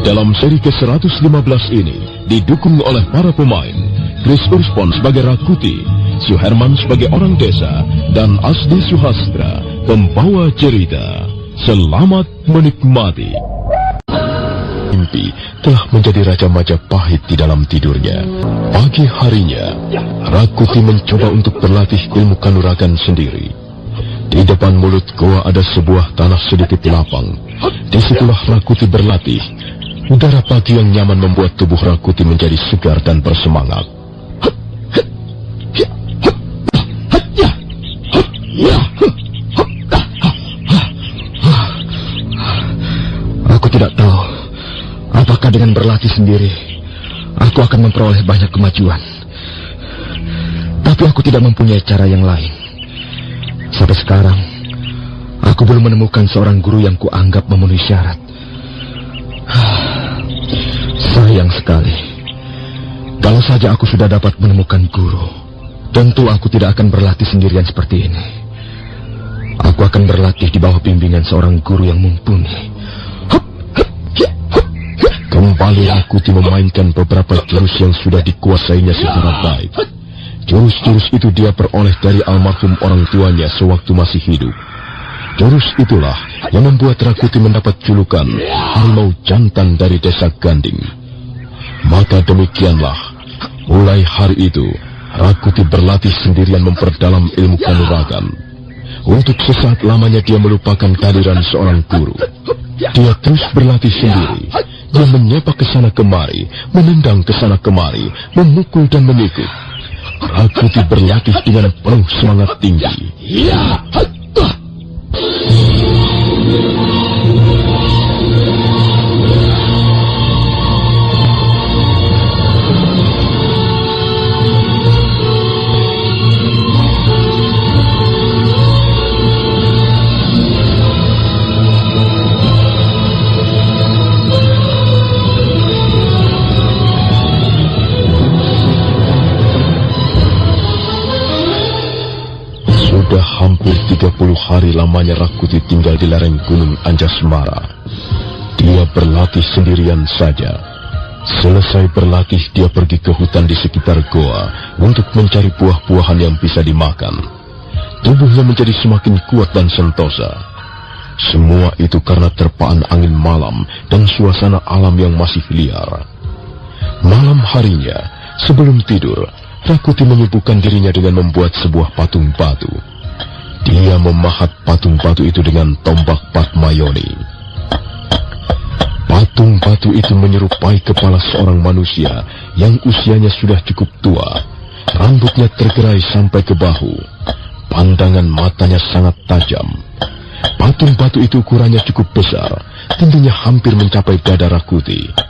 Dalam seri ke-115 ini didukung oleh para pemain Chris Urspon sebagai Rakuti, Suherman sebagai orang desa, dan Asdi Suhastra pembawa cerita. Selamat menikmati. Mimpi telah menjadi Raja Majapahit di dalam tidurnya. Pagi harinya, Rakuti mencoba untuk berlatih ilmu kanuragan sendiri. Di depan mulut goa ada sebuah tanah sedikit lapang. Disitulah Rakuti berlatih. Udara pagi yang nyaman membuat tubuh Rakuti menjadi segar dan bersemangat. Aku tidak tahu apakah dengan berlatih sendiri aku akan memperoleh banyak kemajuan. Tapi aku tidak mempunyai cara yang lain. Sampai sekarang aku belum menemukan seorang guru yang kuanggap memenuhi syarat. Sayang sekali. Kalau saja aku sudah dapat menemukan guru, tentu aku tidak akan berlatih sendirian seperti ini. Aku akan berlatih di bawah bimbingan seorang guru yang mumpuni. Kembali Rakuti memainkan beberapa jurus yang sudah dikuasainya secara baik. Jurus-jurus itu dia peroleh dari almarhum orang tuanya sewaktu masih hidup. Jurus itulah yang membuat Rakuti mendapat julukan harimau jantan dari desa Ganding. Maka demikianlah, mulai hari itu Rakuti berlatih sendirian memperdalam ilmu kanuragan. Untuk sesaat lamanya dia melupakan kehadiran seorang guru. Dia terus berlatih sendiri. Dia menyepak ke sana kemari, menendang ke sana kemari, memukul dan memikul. Rakuti berlatih dengan penuh semangat tinggi. Sudah hampir 30 hari lamanya Rakuti tinggal di lereng gunung Anjasmara. Dia berlatih sendirian saja. Selesai berlatih, dia pergi ke hutan di sekitar goa untuk mencari buah-buahan yang bisa dimakan. Tubuhnya menjadi semakin kuat dan sentosa. Semua itu karena terpaan angin malam dan suasana alam yang masih liar. Malam harinya, sebelum tidur, Rakuti menyibukkan dirinya dengan membuat sebuah patung batu. Dia memahat patung batu itu dengan tombak Patmayoni. Patung batu itu menyerupai kepala seorang manusia yang usianya sudah cukup tua. Rambutnya tergerai sampai ke bahu. Pandangan matanya sangat tajam. Patung batu itu ukurannya cukup besar, tingginya hampir mencapai dada Rakuti.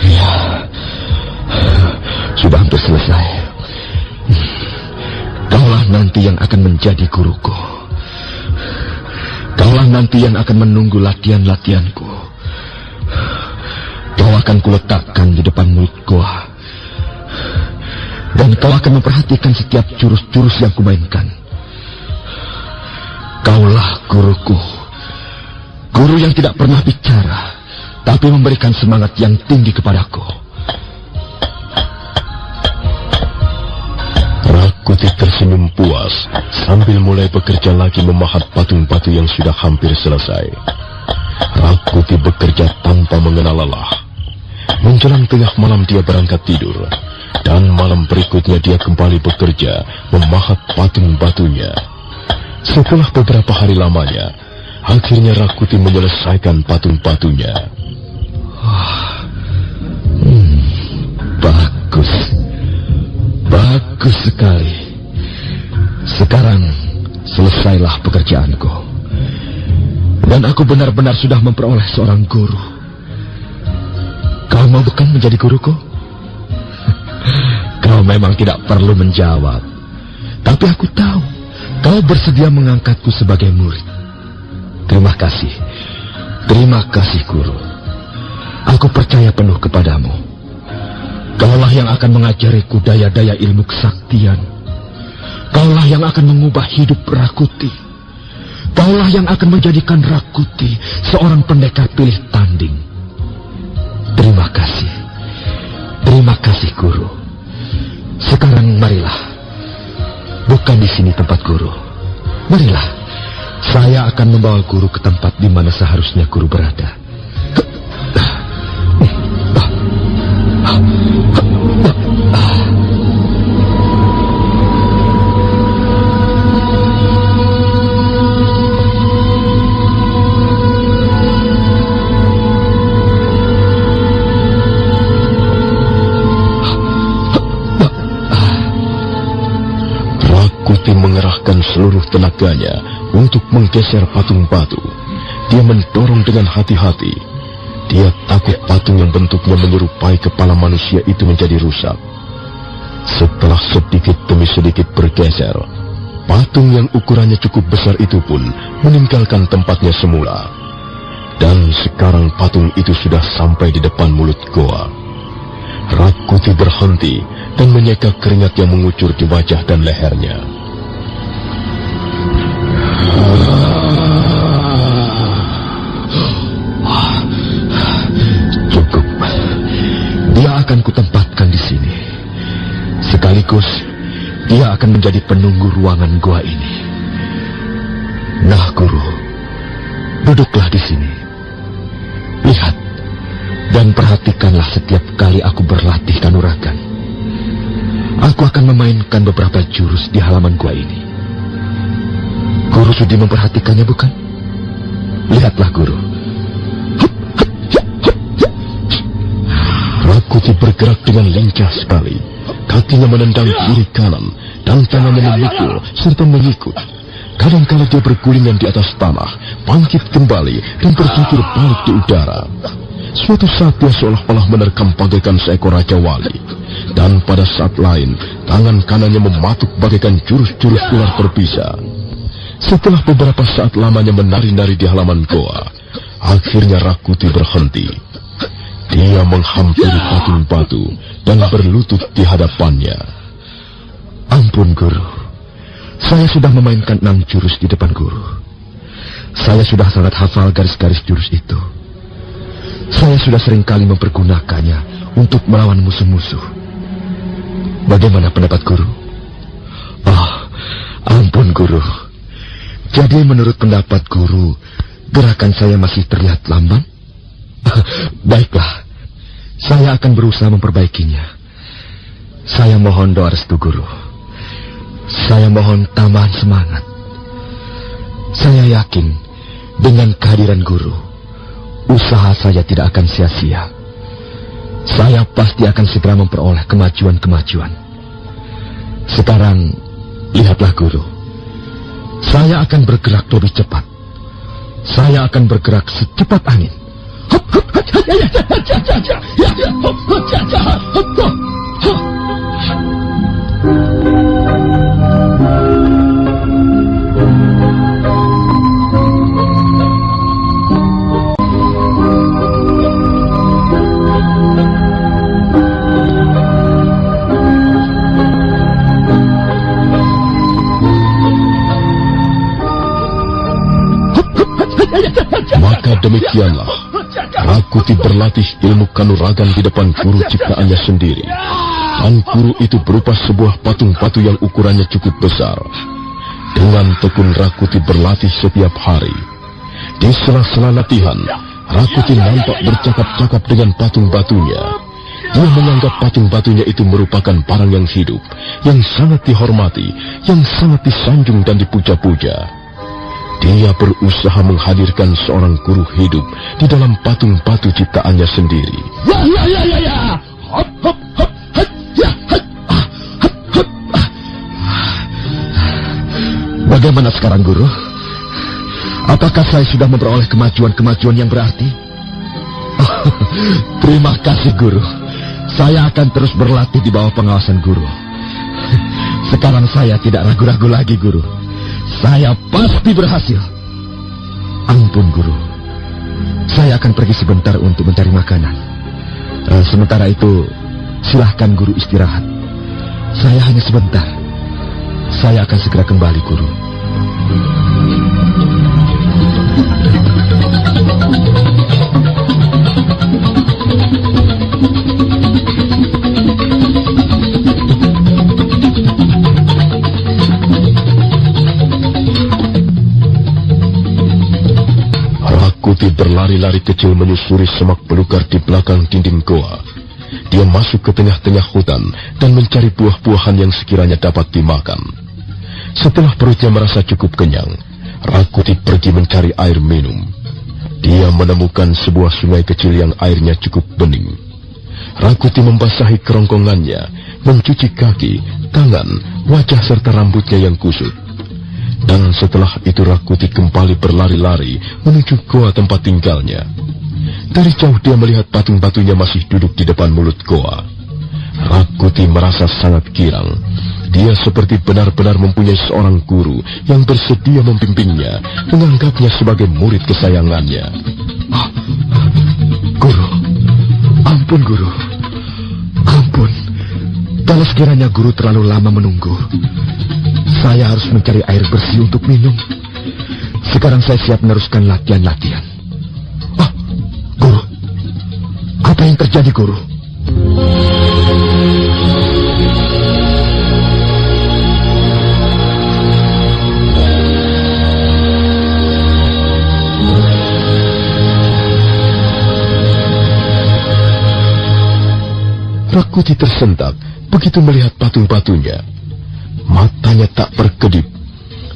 Ya, sudah hampir selesai. Kaulah nanti yang akan menjadi guruku. Kaulah nanti yang akan menunggu latihan-latihanku. Kau akan kuletakkan di depan mulut goa. Dan kau akan memperhatikan setiap jurus-jurus yang kumainkan. Kaulah guruku. Guru yang tidak pernah bicara, tapi memberikan semangat yang tinggi kepadaku. Rakuti tersenyum puas sambil mulai bekerja lagi memahat patung batu yang sudah hampir selesai. Rakuti bekerja tanpa mengenal lelah. Menjelang tengah malam dia berangkat tidur, dan malam berikutnya dia kembali bekerja memahat patung batunya. Setelah beberapa hari lamanya, akhirnya Rakuti menyelesaikan patung batunya. Bagus. Bagus sekali. Sekarang selesailah pekerjaanku. Dan aku benar-benar sudah memperoleh seorang guru. Kau mau bukan menjadi guruku? Kau memang tidak perlu menjawab. Tapi aku tahu kau bersedia mengangkatku sebagai murid. Terima kasih. Terima kasih, guru. Aku percaya penuh kepadamu. Kaulah yang akan mengajariku daya-daya ilmu kesaktian. Kaulah yang akan mengubah hidup Rakuti. Kaulah yang akan menjadikan Rakuti seorang pendekar pilih tanding. Terima kasih. Terima kasih, Guru. Sekarang marilah. Bukan di sini tempat Guru. Marilah. Saya akan membawa Guru ke tempat di mana seharusnya Guru berada. Rakuti mengerahkan seluruh tenaganya untuk menggeser patung batu. Dia mendorong dengan hati-hati. Dia takut patung yang bentuknya menyerupai kepala manusia itu menjadi rusak. Setelah sedikit demi sedikit bergeser, patung yang ukurannya cukup besar itu pun meninggalkan tempatnya semula. Dan sekarang patung itu sudah sampai di depan mulut goa. Rakuti berhenti dan menyeka keringat yang mengucur di wajah dan lehernya. Cukup. Dia akan kutempatkan di sini. Sekaligus dia akan menjadi penunggu ruangan gua ini. Nah, Guru, duduklah di sini. Lihat dan perhatikanlah setiap kali aku berlatih kanuragan. Aku akan memainkan beberapa jurus di halaman gua ini. Guru sudi memperhatikannya, bukan? Lihatlah, Guru. Rakuti bergerak dengan lincah sekali. Kakinya menendang kiri kanan dan tangannya memikul serta mengikut. Kadang-kala dia bergulingan di atas tanah, bangkit kembali dan berjungkir balik di udara. Suatu saat dia seolah-olah menerkam bagaikan seekor Raja Wali. Dan pada saat lain, tangan kanannya mematuk bagaikan jurus-jurus ular berbisa. Setelah beberapa saat lamanya menari-nari di halaman goa, akhirnya Rakuti berhenti. Dia menghampiri patung batu dan berlutut di hadapannya. Ampun, Guru. Saya sudah memainkan 6 jurus di depan Guru. Saya sudah sangat hafal garis-garis jurus itu. Saya sudah sering kali mempergunakannya untuk melawan musuh-musuh. Bagaimana pendapat Guru? Oh, ampun, Guru. Jadi menurut pendapat Guru, gerakan saya masih terlihat lamban? Baiklah, saya akan berusaha memperbaikinya. Saya mohon doa restu Guru. Saya mohon tambahan semangat. Saya yakin dengan kehadiran Guru, usaha saya tidak akan sia-sia. Saya pasti akan segera memperoleh kemajuan-kemajuan. Sekarang, lihatlah Guru. Saya akan bergerak lebih cepat. Saya akan bergerak secepat angin. Maka demikianlah Rakuti berlatih ilmu kanuragan di depan guru ciptaannya sendiri. Dan guru itu berupa sebuah patung batu yang ukurannya cukup besar. Dengan tekun Rakuti berlatih setiap hari. Di sela-sela latihan, Rakuti nampak bercakap-cakap dengan patung batunya. Dia menganggap patung batunya itu merupakan barang yang hidup, yang sangat dihormati, yang sangat disanjung dan dipuja-puja. Dia berusaha menghadirkan seorang guru hidup di dalam patung batu ciptaannya sendiri. Bagaimana sekarang, Guru? Apakah saya sudah memperoleh kemajuan-kemajuan yang berarti? Terima kasih, Guru. Saya akan terus berlatih di bawah pengawasan Guru. Sekarang saya tidak ragu-ragu lagi, Guru. Saya pasti berhasil. Ampun, Guru. Saya akan pergi sebentar untuk mencari makanan. Sementara itu, silahkan Guru istirahat. Saya hanya sebentar. Saya akan segera kembali, Guru. Rakuti berlari-lari kecil menyusuri semak belukar di belakang dinding goa. Dia masuk ke tengah-tengah hutan dan mencari buah-buahan yang sekiranya dapat dimakan. Setelah perutnya merasa cukup kenyang, Rakuti pergi mencari air minum. Dia menemukan sebuah sungai kecil yang airnya cukup bening. Rakuti membasahi kerongkongannya, mencuci kaki, tangan, wajah serta rambutnya yang kusut. Dan setelah itu Rakuti kembali berlari-lari menuju goa tempat tinggalnya. Dari jauh dia melihat patung-batunya masih duduk di depan mulut goa. Rakuti merasa sangat girang. Dia seperti benar-benar mempunyai seorang guru yang bersedia membimbingnya, menganggapnya sebagai murid kesayangannya. Guru, ampun guru, ampun. Kalau sekiranya guru terlalu lama menunggu, saya harus mencari air bersih untuk minum. Sekarang saya siap meneruskan latihan-latihan. Guru, apa yang terjadi guru? Rakuti tersentak begitu melihat patung-batunya. Matanya tak berkedip.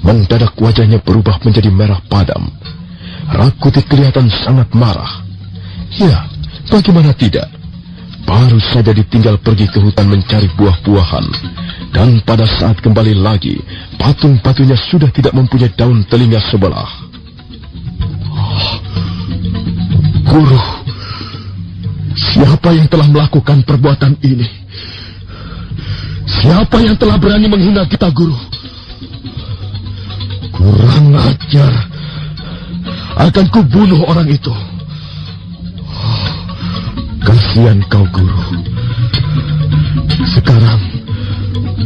Mendadak wajahnya berubah menjadi merah padam. Rakuti kelihatan sangat marah. Ya, bagaimana tidak? Baru saja ditinggal pergi ke hutan mencari buah-buahan. Dan pada saat kembali lagi, patung-batunya sudah tidak mempunyai daun telinga sebelah. Guru, siapa yang telah melakukan perbuatan ini? Siapa yang telah berani menghina kita, guru? Kurang ajar. Akan kubunuh orang itu. Kasihan kau, guru. Sekarang,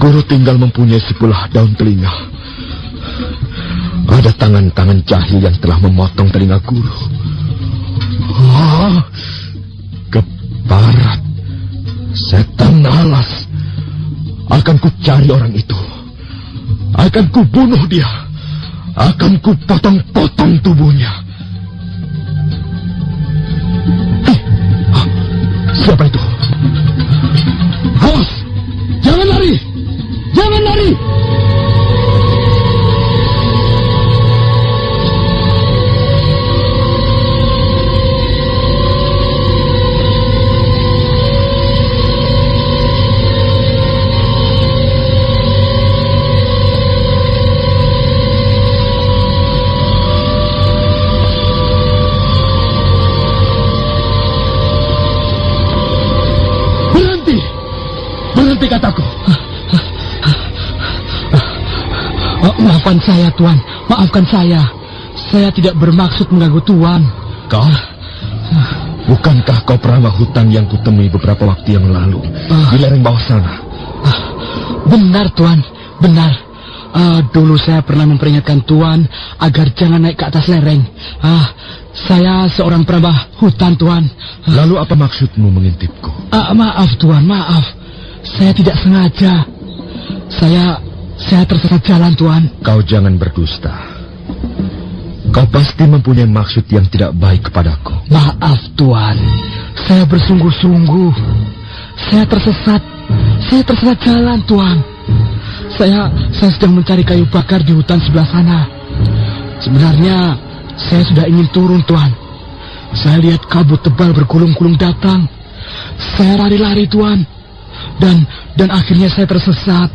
guru tinggal mempunyai sebelah daun telinga. Ada tangan-tangan jahil yang telah memotong telinga guru. Ke barat, setan alas. Akan ku cari orang itu. Akan ku bunuh dia. Akan ku potong-potong tubuhnya. Siapa itu? Awas! Jangan lari! Jangan lari! Berhenti kataku. Maafkan saya, Tuan. Maafkan saya. Saya tidak bermaksud mengganggu Tuan. Kau? Bukankah kau perawat hutan yang kutemui beberapa waktu yang lalu di lereng bawah sana? Benar, Tuan. Benar. Dulu saya pernah memperingatkan Tuan agar jangan naik ke atas lereng. Saya seorang perawat hutan, Tuan. Lalu apa maksudmu mengintipku? Maaf, Tuan. Maaf. Saya tidak sengaja. Saya tersesat jalan, Tuan. Kau jangan berdusta. Kau pasti mempunyai maksud yang tidak baik kepadaku. Maaf, Tuan. Saya bersungguh-sungguh. Saya tersesat jalan, Tuan. Saya sedang mencari kayu bakar di hutan sebelah sana. Sebenarnya saya sudah ingin turun, Tuan. Saya lihat kabut tebal bergulung-gulung datang. Saya lari-lari, Tuan. Dan akhirnya saya tersesat.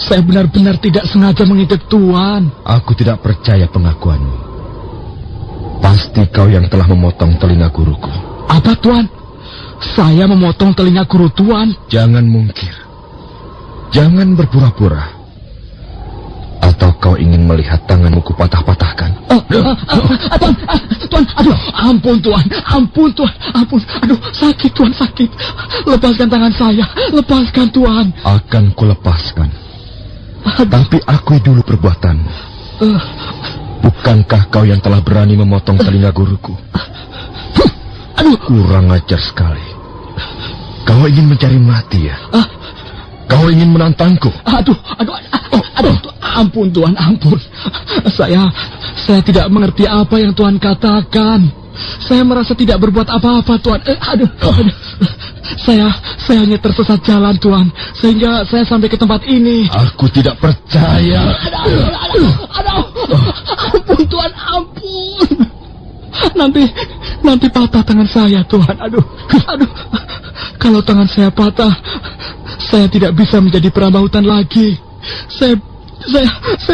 Saya benar-benar tidak sengaja mengintip Tuan. Aku tidak percaya pengakuanmu. Pasti kau yang telah memotong telinga guruku. Apa, Tuan? Saya memotong telinga guru Tuan? Jangan mungkir. Jangan berpura-pura. Atau kau ingin melihat tanganmu kupatah-patahkan? Tuan, aduh, ampun Tuan, ampun. Aduh, sakit Tuan, sakit. Lepaskan tangan saya, lepaskan Tuan. Akan kulepaskan. Tapi akui dulu perbuatanmu. Bukankah kau yang telah berani memotong telinga guruku? Aduh, kurang ajar sekali. Kau ingin mencari mati ya? Kau ingin menantangku? Aduh, ampun Tuan, ampun. Saya Saya tidak mengerti apa yang Tuhan katakan. Saya merasa tidak berbuat apa-apa, Tuhan. Aduh. Saya hanya tersesat jalan, Tuhan, sehingga saya sampai ke tempat ini. Aku tidak percaya. Aduh. Ampun, Tuhan, ampun. Nanti patah tangan saya, Tuhan. Aduh. Kalau tangan saya patah, saya tidak bisa menjadi perambah hutan lagi. Saya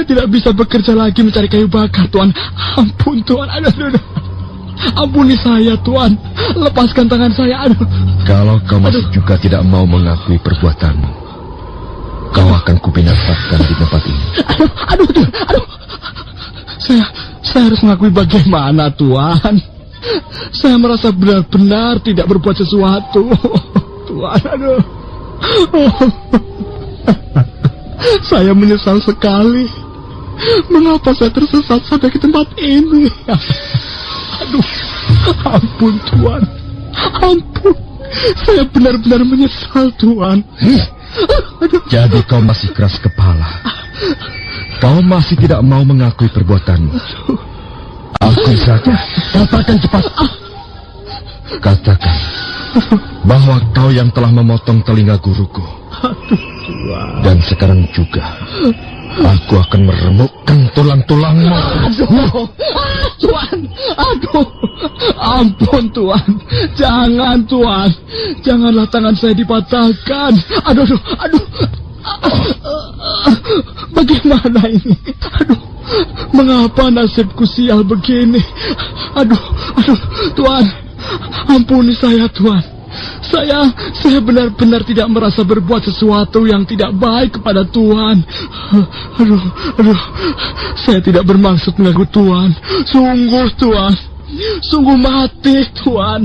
tidak bisa bekerja lagi mencari kayu bakar, Tuhan. Ampun, Tuhan. Aduh. Ampuni saya, Tuhan. Lepaskan tangan saya. Aduh. Kalau kau masih juga tidak mau mengakui perbuatanmu, kau akan kubinasakan di tempat ini. Aduh. Saya harus mengakui bagaimana, Tuhan? Saya merasa benar-benar tidak berbuat sesuatu. Tuhan, aduh. Saya menyesal sekali. Mengapa saya tersesat sampai ke tempat ini? Aduh, ampun, Tuhan. Ampun. Saya benar-benar menyesal, Tuhan. Jadi kau masih keras kepala. Kau masih tidak mau mengakui perbuatanmu. Akui saja. Katakan cepat. Katakan bahwa kau yang telah memotong telinga guruku. Dan sekarang juga aku akan meremukkan tulang-tulangmu. Tuhan, ampun, Tuhan. Jangan, Tuhan. Janganlah tangan saya dipatahkan. Aduh. Bagaimana ini? Aduh, mengapa nasibku sial begini? Aduh, Tuhan, ampuni saya, Tuhan. Saya benar-benar tidak merasa berbuat sesuatu yang tidak baik kepada Tuhan. Aduh, saya tidak bermaksud mengganggu Tuhan. Sungguh, Tuhan. Sungguh mati, Tuhan.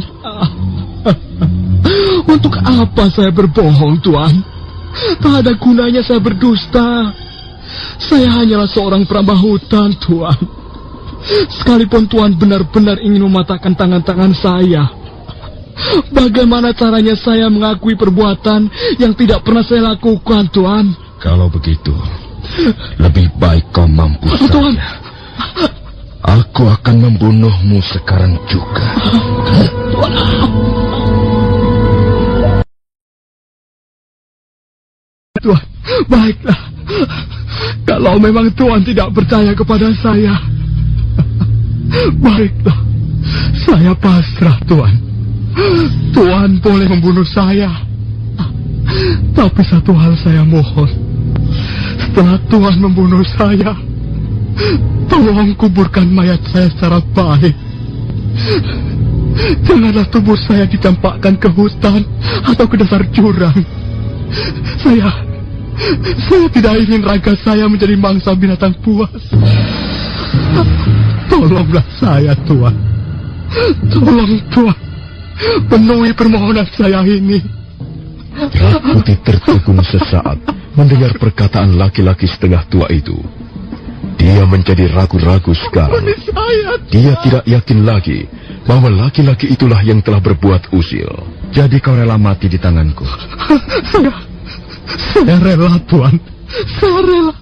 Untuk apa saya berbohong, Tuhan? Tak ada gunanya saya berdusta. Saya hanyalah seorang perambah hutan, Tuhan. Sekalipun Tuhan benar-benar ingin mematahkan tangan-tangan saya, bagaimana caranya saya mengakui perbuatan yang tidak pernah saya lakukan, Tuhan? Kalau begitu, lebih baik kau mampu saja. Tuhan. Aku akan membunuhmu sekarang juga. Tuhan. Tuhan, baiklah. Kalau memang Tuhan tidak percaya kepada saya, baiklah. Saya pasrah, Tuhan. Tuhan boleh membunuh saya. Tapi satu hal saya mohon. Setelah Tuhan membunuh saya, tolong kuburkan mayat saya secara baik. Janganlah tubuh saya dicampakkan ke hutan atau ke dasar jurang. Saya tidak ingin raga saya menjadi mangsa binatang buas. Tolonglah saya, Tuhan. Tolong, Tuhan. Penuhi permohonan saya ini. Rakuti tertegun sesaat mendengar perkataan laki-laki setengah tua itu. Dia menjadi ragu-ragu sekarang. Dia tidak yakin lagi bahwa laki-laki itulah yang telah berbuat usil. Jadi kau rela mati di tanganku? Saya rela, Tuhan. Saya rela.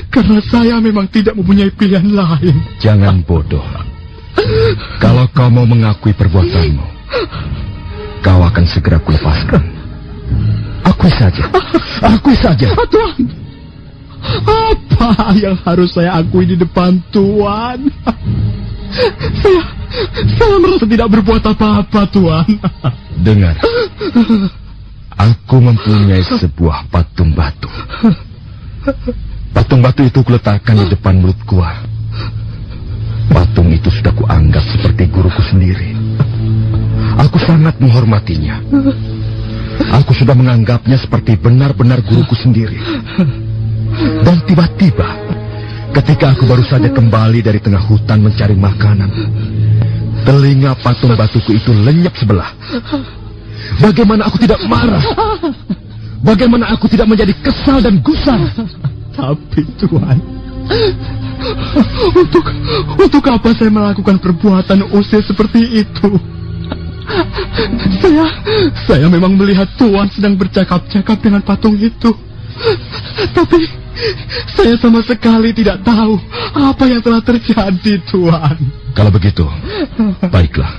Karena saya memang tidak mempunyai pilihan lain. Jangan bodoh. Kalau kau mau mengakui perbuatanmu, kau akan segera kulepaskan. Akui saja. Tuhan, apa yang harus saya akui di depan Tuhan? Saya merasa tidak berbuat apa-apa, Tuhan. Dengar. Aku mempunyai sebuah patung batu. Patung batu itu kuletakkan di depan mulut gua. Patung itu sudah kuanggap seperti guruku sendiri. Aku sangat menghormatinya. Aku sudah menganggapnya seperti benar-benar guruku sendiri. Dan tiba-tiba, ketika aku baru saja kembali dari tengah hutan mencari makanan, telinga patung batuku itu lenyap sebelah. Bagaimana aku tidak marah? Bagaimana aku tidak menjadi kesal dan gusar? Tapi Tuhan, untuk apa saya melakukan perbuatan usil seperti itu? Saya memang melihat Tuhan sedang bercakap-cakap dengan patung itu. saya sama sekali tidak tahu apa yang telah terjadi, Tuan. Kalau begitu, baiklah.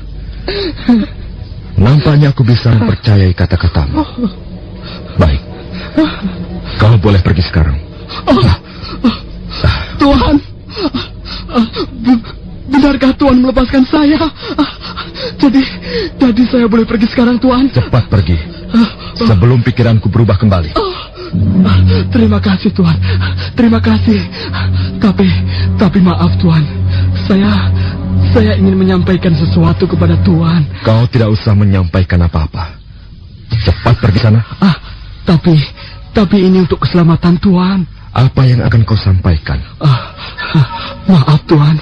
Nampaknya aku bisa mempercayai kata-katamu. Baik, kau boleh pergi sekarang. Tuan, benarkah Tuan melepaskan saya? Jadi saya boleh pergi sekarang, Tuan? Cepat pergi, sebelum pikiranku berubah kembali. Terima kasih, Tuan. Terima kasih. Tapi maaf, Tuan. Saya ingin menyampaikan sesuatu kepada Tuan. Kau tidak usah menyampaikan apa-apa. Cepat pergi sana. Tapi ini untuk keselamatan Tuan. Apa yang akan kau sampaikan? Maaf, Tuan.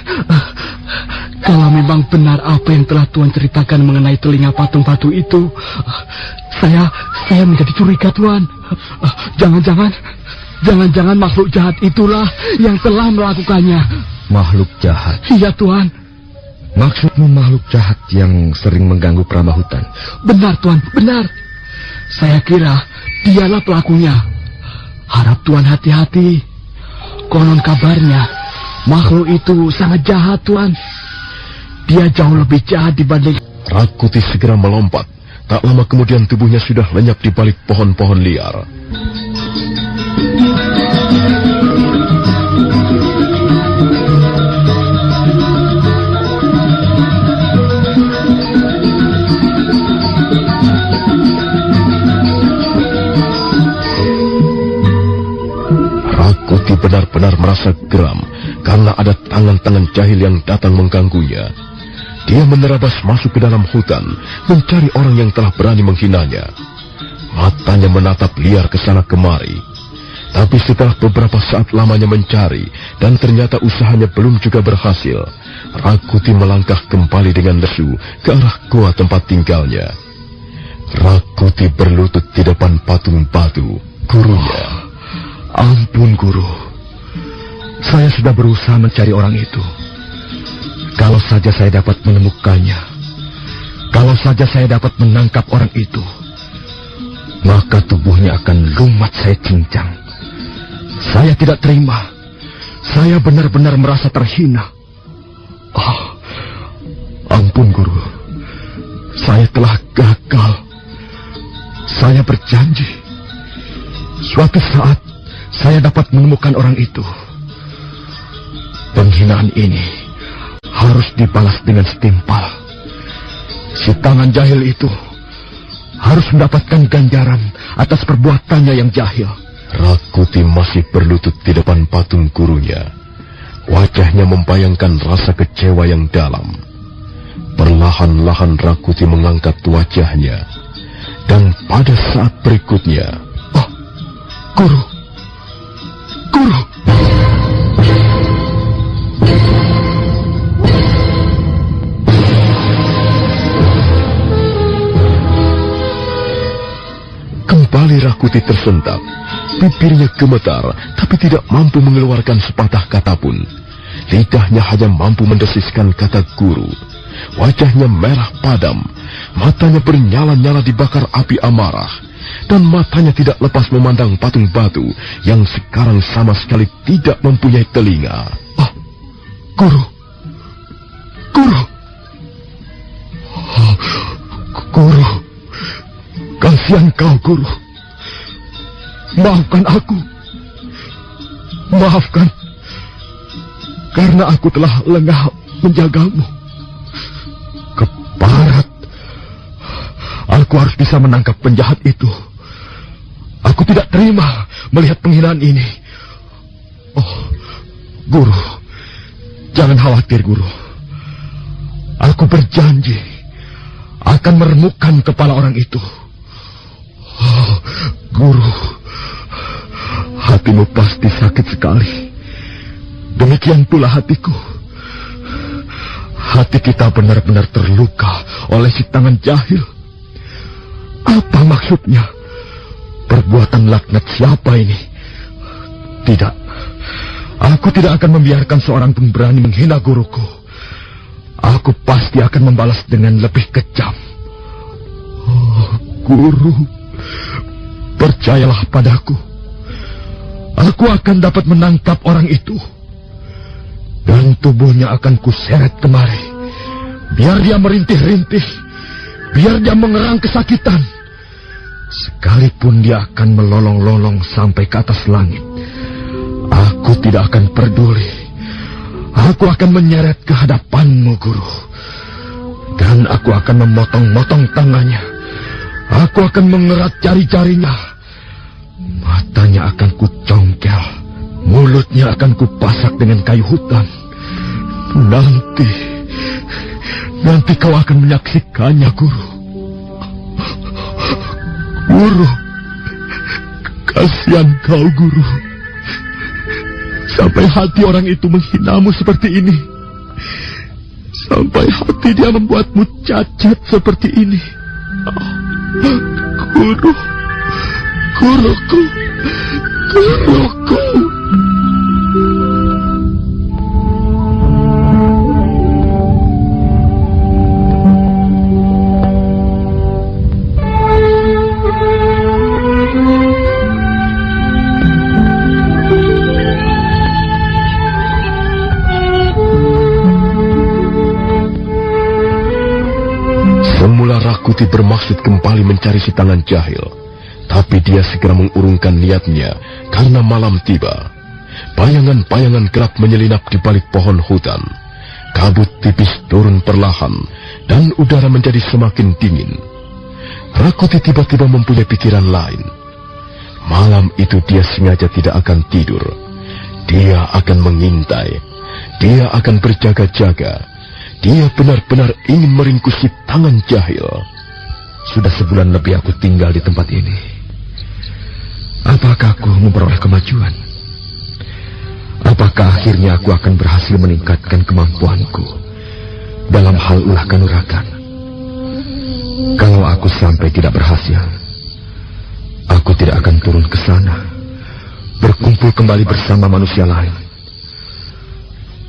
Kalau memang benar apa yang telah Tuan ceritakan mengenai telinga patung batu itu, saya menjadi curiga, Tuan. Jangan-jangan makhluk jahat itulah yang telah melakukannya. Makhluk jahat? Iya, Tuan. Maksudmu makhluk jahat yang sering mengganggu peramah hutan? Benar, Tuan, benar. Saya kira dialah pelakunya. Harap Tuan hati-hati. Konon kabarnya makhluk itu sangat jahat, Tuan. Dia jauh lebih jahat dibanding... Rakuti segera melompat. Tak lama kemudian tubuhnya sudah lenyap di balik pohon-pohon liar. Rakuti benar-benar merasa geram karena ada tangan-tangan jahil yang datang mengganggunya. Dia menerabas masuk ke dalam hutan, mencari orang yang telah berani menghinanya. Matanya menatap liar ke sana kemari. Tapi setelah beberapa saat lamanya mencari, dan ternyata usahanya belum juga berhasil, Rakuti melangkah kembali dengan lesu ke arah goa tempat tinggalnya. Rakuti berlutut di depan patung batu, gurunya. Ampun, Guru. Saya sudah berusaha mencari orang itu. Kalau saja saya dapat menemukannya, kalau saja saya dapat menangkap orang itu, maka tubuhnya akan lumat saya cincang. Saya tidak terima. Saya benar-benar merasa terhina. Ampun, Guru. Saya telah gagal. Saya berjanji, suatu saat saya dapat menemukan orang itu. Penghinaan ini harus dibalas dengan setimpal. Si tangan jahil itu harus mendapatkan ganjaran atas perbuatannya yang jahil. Rakuti masih berlutut di depan patung gurunya. Wajahnya membayangkan rasa kecewa yang dalam. Perlahan-lahan Rakuti mengangkat wajahnya. Dan pada saat berikutnya... Guru! Guru! Kembali Rakuti tersentak. Bibirnya gemetar, tapi tidak mampu mengeluarkan sepatah kata pun. Lidahnya hanya mampu mendesiskan kata guru. Wajahnya merah padam. Matanya bernyala-nyala dibakar api amarah. Dan matanya tidak lepas memandang patung batu yang sekarang sama sekali tidak mempunyai telinga. Guru! Guru! Guru! Kasihan kau, Guru. Maafkan aku. Maafkan. Karena aku telah lengah menjagamu. Keparat. Aku harus bisa menangkap penjahat itu. Aku tidak terima melihat penghinaan ini. Guru. Jangan khawatir, Guru. Aku berjanji akan meremukkan kepala orang itu. Guru, hatimu pasti sakit sekali. Demikian pula hatiku. Hati kita benar-benar terluka oleh si tangan jahil. Apa maksudnya? Perbuatan laknat siapa ini? Tidak. Aku tidak akan membiarkan seorang pun berani menghina guruku. Aku pasti akan membalas dengan lebih kejam. Guru, percayalah padaku. aku akan dapat menangkap orang itu. Dan tubuhnya akan kuseret kemari. Biar dia merintih-rintih. Biar dia mengerang kesakitan. Sekalipun dia akan melolong-lolong sampai ke atas langit, aku tidak akan peduli. Aku akan menyeret ke hadapanmu, Guru. Dan aku akan memotong-motong tangannya. Aku akan mengerat jari-jarinya. Matanya akan kucongkel. Mulutnya akan kupasak dengan kayu hutan. Nanti kau akan menyaksikannya, Guru. Guru, kasihan kau, Guru. Sampai hati orang itu menghinamu seperti ini. Sampai hati dia membuatmu cacat seperti ini. Guruku. Semula Rakuti bermaksud kembali mencari si tangan jahil, tapi dia segera mengurungkan niatnya karena malam tiba. Bayangan-bayangan gelap menyelinap di balik pohon hutan. Kabut tipis turun perlahan dan udara menjadi semakin dingin. Rakuti tiba-tiba mempunyai pikiran lain. Malam itu dia sengaja tidak akan tidur. Dia akan mengintai. Dia akan berjaga-jaga. Dia benar-benar ingin meringkus si tangan jahil. Sudah sebulan lebih aku tinggal di tempat ini. Apakah aku memperoleh kemajuan? Apakah akhirnya aku akan berhasil meningkatkan kemampuanku dalam hal ulah kanuragan? Kalau aku sampai tidak berhasil, aku tidak akan turun ke sana, berkumpul kembali bersama manusia lain.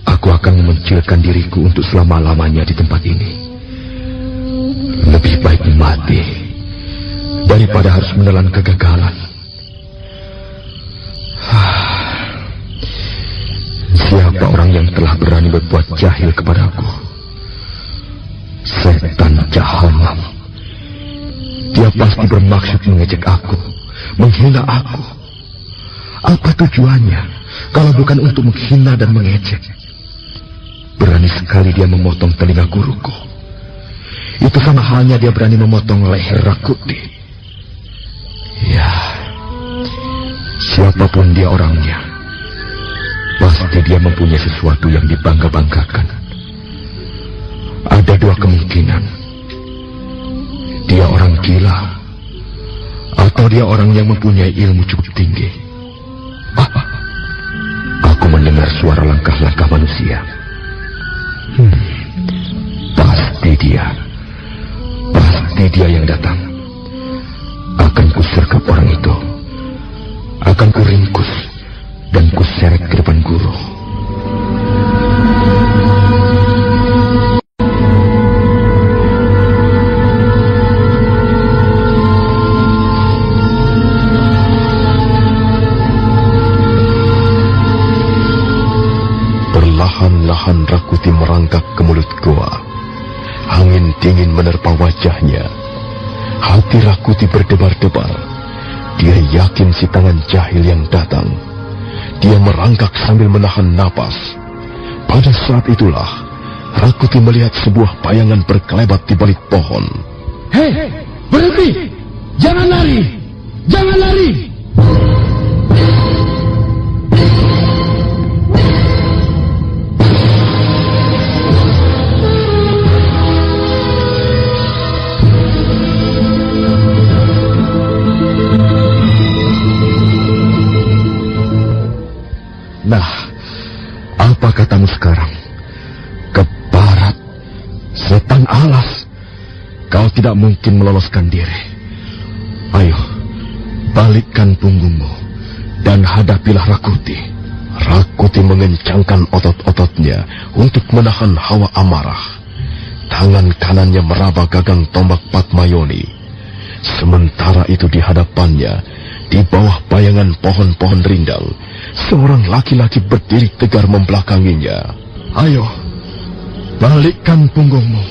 Aku akan memencilkan diriku untuk selama-lamanya di tempat ini. Lebih baik mati daripada harus menelan kegagalan. Siapa orang yang telah berani berbuat jahil kepadaku? Setan jahanam. Dia pasti bermaksud mengejek aku, menghina aku. Apa tujuannya kalau bukan untuk menghina dan mengejek? Berani sekali dia memotong telinga guruku. Itu sama halnya dia berani memotong leher Rakuti. Ya, siapapun dia orangnya, pasti dia mempunyai sesuatu yang dibangga-banggakan. Ada dua kemungkinan. Dia orang gila, atau dia orang yang mempunyai ilmu cukup tinggi. Aku mendengar suara langkah-langkah manusia. Pasti dia yang datang. Akan kusergap orang itu. Akan kuringkus dan kuseret ke depan guru. Perlahan-lahan Rakuti merangkak ke mulut goa. Angin dingin menerpa wajahnya. Hati Rakuti berdebar-debar. Dia yakin si tangan jahil yang datang. Dia merangkak sambil menahan napas. Pada saat itulah Rakuti melihat sebuah bayangan berkelebat di balik pohon. Hei, berhenti! Jangan lari! Jangan lari! Nah, apa katamu sekarang? Ke barat, setan alas. Kau tidak mungkin meloloskan diri. Ayo, balikkan punggungmu dan hadapilah Rakuti. Rakuti mengencangkan otot-ototnya untuk menahan hawa amarah. Tangan kanannya meraba gagang tombak Patmayoni. Sementara itu di hadapannya, Di bawah bayangan pohon-pohon rindang, seorang laki-laki berdiri tegar membelakanginya. Ayo, balikkan punggungmu.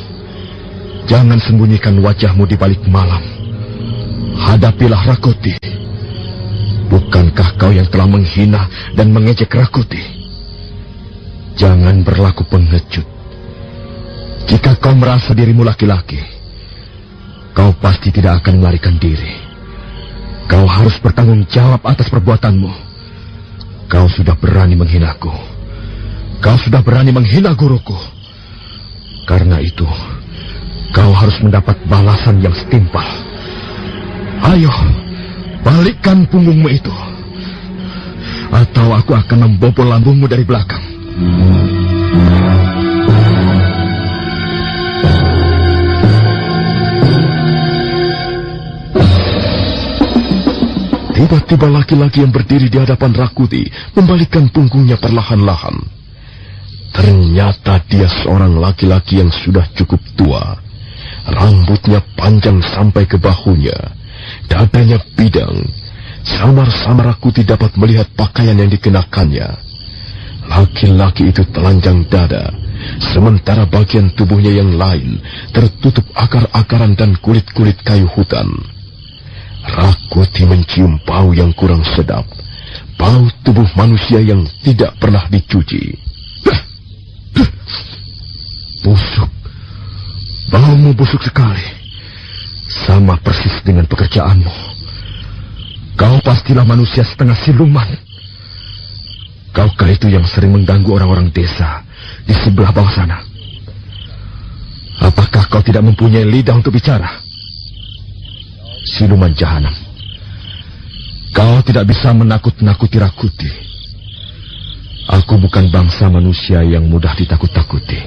Jangan sembunyikan wajahmu di balik malam. Hadapilah Rakuti. Bukankah kau yang telah menghina dan mengejek Rakuti? Jangan berlaku pengecut. Jika kau merasa dirimu laki-laki, kau pasti tidak akan melarikan diri. Kau harus bertanggung jawab atas perbuatanmu. Kau sudah berani menghinaku. Kau sudah berani menghina guruku. Karena itu, kau harus mendapat balasan yang setimpal. Ayo, balikkan punggungmu itu. Atau aku akan membobol lambungmu dari belakang. Tiba-tiba laki-laki yang berdiri di hadapan Rakuti membalikkan punggungnya perlahan-lahan. Ternyata dia seorang laki-laki yang sudah cukup tua. Rambutnya panjang sampai ke bahunya. Dadanya bidang. Samar-samar Rakuti dapat melihat pakaian yang dikenakannya. Laki-laki itu telanjang dada, sementara bagian tubuhnya yang lain tertutup akar-akaran dan kulit-kulit kayu hutan. Rakuti mencium bau yang kurang sedap, bau tubuh manusia yang tidak pernah dicuci. Busuk. Baumu busuk sekali. Sama persis dengan pekerjaanmu. Kau pastilah manusia setengah siluman. Kaukah itu yang sering mengganggu orang-orang desa di sebelah bawah sana? Apakah kau tidak mempunyai lidah untuk bicara? Siluman jahanam. Kau tidak bisa menakut-nakuti Rakuti. Aku bukan bangsa manusia yang mudah ditakut-takuti.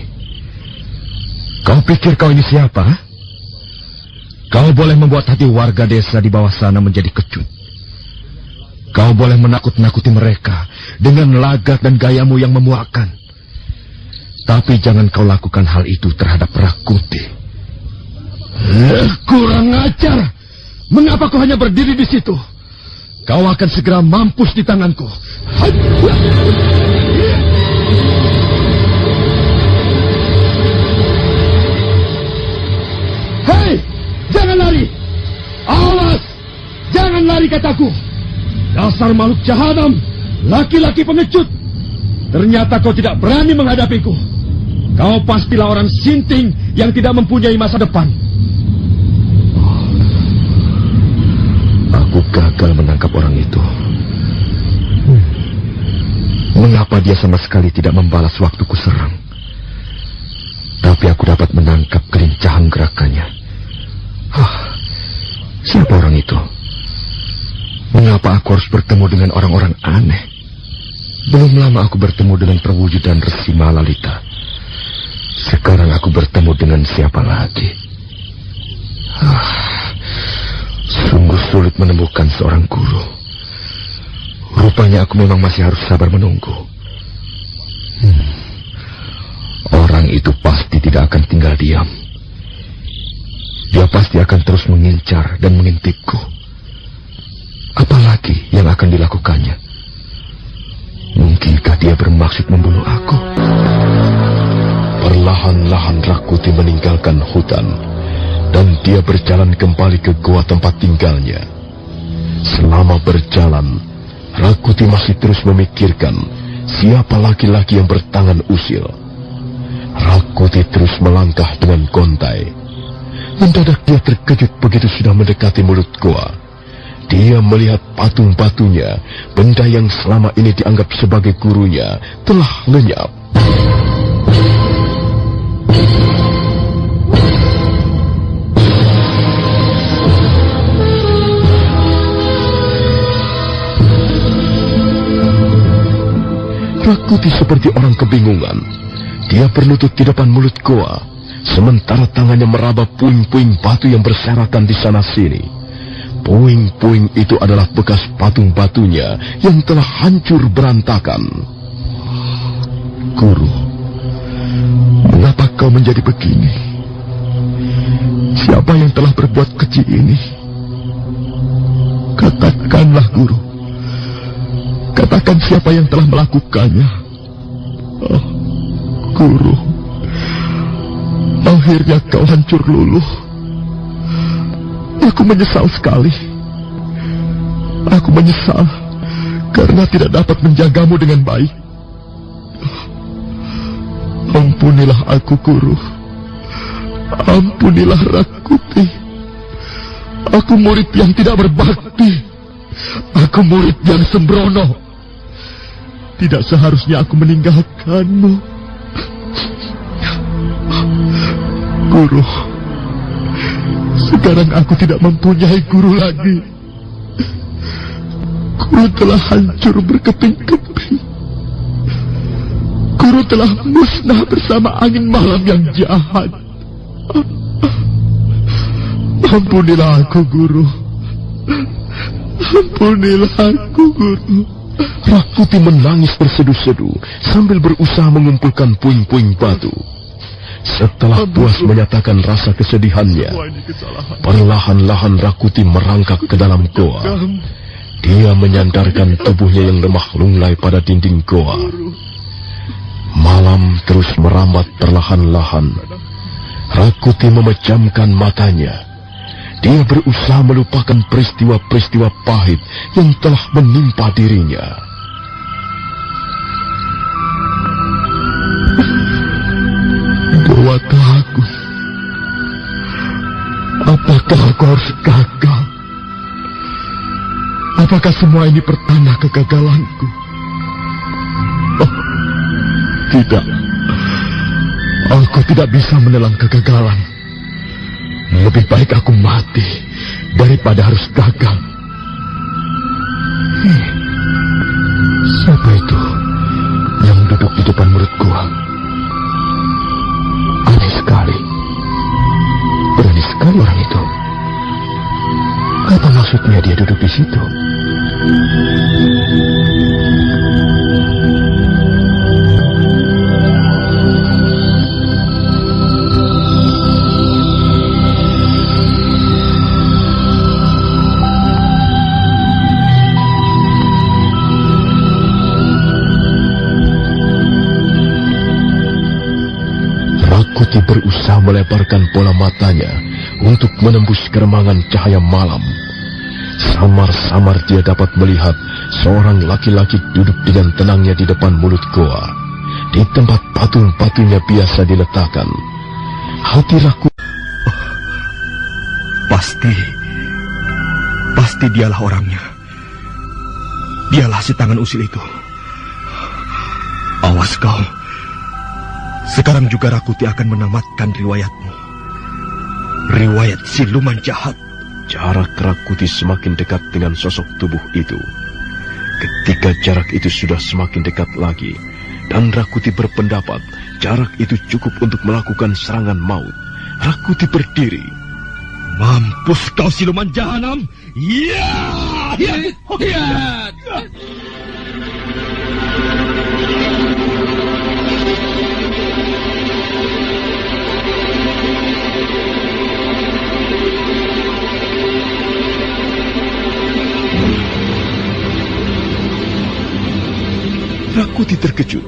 Kau pikir kau ini siapa? Kau boleh membuat hati warga desa di bawah sana menjadi kecut. Kau boleh menakut-nakuti mereka dengan lagat dan gayamu yang memuakkan. Tapi jangan kau lakukan hal itu terhadap Rakuti. Kurang ajar! Mengapa kau hanya berdiri di situ? Kau akan segera mampus di tanganku. Hei, jangan lari! Awas! Jangan lari kataku! Dasar makhluk jahanam, laki-laki pengecut! Ternyata kau tidak berani menghadapiku. Kau pastilah orang sinting yang tidak mempunyai masa depan. Aku gagal menangkap orang itu. Mengapa dia sama sekali tidak membalas waktu ku serang? Tapi aku dapat menangkap kelincahan gerakannya. Siapa orang itu? Mengapa aku harus bertemu dengan orang-orang aneh? Belum lama aku bertemu dengan perwujudan Resi Mahalalita. Sekarang aku bertemu dengan siapa lagi? Sungguh sulit menemukan seorang guru. Rupanya aku memang masih harus sabar menunggu. Orang itu pasti tidak akan tinggal diam. Dia pasti akan terus mengincar dan mengintipku. Apalagi yang akan dilakukannya? Mungkinkah dia bermaksud membunuh aku? Perlahan-lahan Rakuti meninggalkan hutan, dan dia berjalan kembali ke goa tempat tinggalnya. Selama berjalan, Rakuti masih terus memikirkan siapa laki-laki yang bertangan usil. Rakuti terus melangkah dengan gontai. Mendadak dia terkejut begitu sudah mendekati mulut goa. Dia melihat patung-batunya, benda yang selama ini dianggap sebagai gurunya, telah lenyap. Rakuti seperti orang kebingungan. Dia berlutut di depan mulut goa, sementara tangannya meraba puing-puing batu yang berserakan di sana-sini. Puing-puing itu adalah bekas patung-batunya yang telah hancur berantakan. Guru, mengapa kau menjadi begini? Siapa yang telah berbuat keji ini? Katakanlah, Guru. Katakan siapa yang telah melakukannya. Oh, Guru. Akhirnya kau hancur luluh. Aku menyesal sekali. Aku menyesal karena tidak dapat menjagamu dengan baik. Ampunilah aku, Guru. Ampunilah Rakuti. Aku murid yang tidak berbakti. Aku murid yang sembrono. Tidak seharusnya aku meninggalkanmu. Guru, sekarang aku tidak mempunyai guru lagi. Guru telah hancur berkeping-keping. Guru telah musnah bersama angin malam yang jahat. Ampunilah aku, Guru. Ampunilah aku, Guru. Rakuti menangis berseduh-seduh sambil berusaha mengumpulkan puing-puing batu. Setelah puas menyatakan rasa kesedihannya, perlahan-lahan Rakuti merangkak ke dalam goa. Dia menyandarkan tubuhnya yang lemah lunglai pada dinding goa. Malam terus merambat perlahan-lahan. Rakuti memejamkan matanya. Dia berusaha melupakan peristiwa-peristiwa pahit yang telah menimpa dirinya. Dewata Agung, apakah aku harus gagal? Apakah semua ini pertanda kegagalanku? Oh, tidak. Aku tidak bisa menelan kegagalan. Lebih baik aku mati daripada harus gagal. Siapa itu yang duduk di depan murid gua? Aneh sekali. Berani sekali orang itu. Apa maksudnya dia duduk di situ? Rakuti berusaha melebarkan bola matanya untuk menembus keremangan cahaya malam. Samar-samar dia dapat melihat seorang laki-laki duduk dengan tenangnya di depan mulut goa, di tempat patung-patungnya biasa diletakkan. Hati Rakuti... Pasti dialah orangnya. Dialah si tangan usil itu. Awas kau. Sekarang juga Rakuti akan menamatkan riwayatmu. Riwayat siluman jahat. Jarak Rakuti semakin dekat dengan sosok tubuh itu. Ketika jarak itu sudah semakin dekat lagi, dan Rakuti berpendapat jarak itu cukup untuk melakukan serangan maut, Rakuti berdiri. Mampus kau siluman jahanam! Ya! Rakuti terkejut.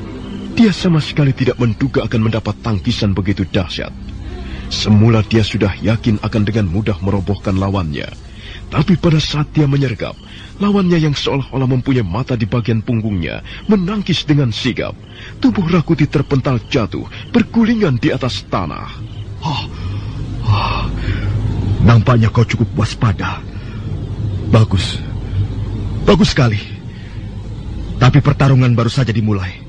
Dia sama sekali tidak menduga akan mendapat tangkisan begitu dahsyat. Semula dia sudah yakin akan dengan mudah merobohkan lawannya. Tapi pada saat dia menyergap, lawannya yang seolah-olah mempunyai mata di bagian punggungnya menangkis dengan sigap. Tubuh Rakuti terpental jatuh, bergulingan di atas tanah. Nampaknya kau cukup waspada. Bagus sekali. Tapi pertarungan baru saja dimulai.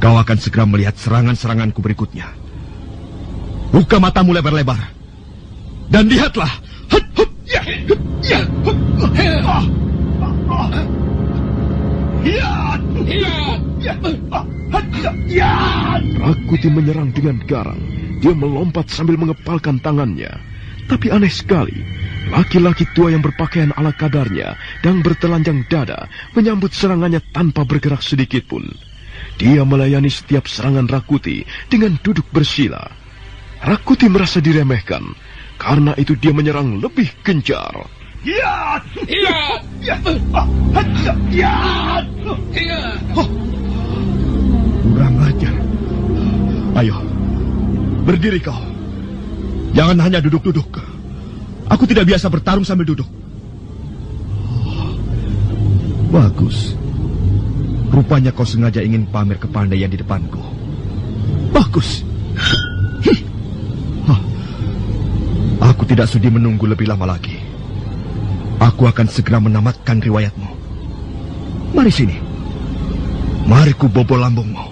Kau akan segera melihat serangan-seranganku berikutnya. Buka matamu lebar-lebar. Dan lihatlah. Rakuti menyerang dengan garang. Dia melompat sambil mengepalkan tangannya. Tapi aneh sekali. Laki-laki tua yang berpakaian ala kadarnya dan bertelanjang dada menyambut serangannya tanpa bergerak sedikit pun. Dia melayani setiap serangan Rakuti dengan duduk bersila. Rakuti merasa diremehkan. Karena itu dia menyerang lebih gencar. Kurang ajar. Ayo, berdiri kau. Jangan hanya duduk-duduk. Aku tidak biasa bertarung sambil duduk. Bagus. Rupanya kau sengaja ingin pamer kepandaian di depanku. Bagus. Aku tidak sudi menunggu lebih lama lagi. Aku akan segera menamatkan riwayatmu. Mari sini. Mari ku bobol lambungmu.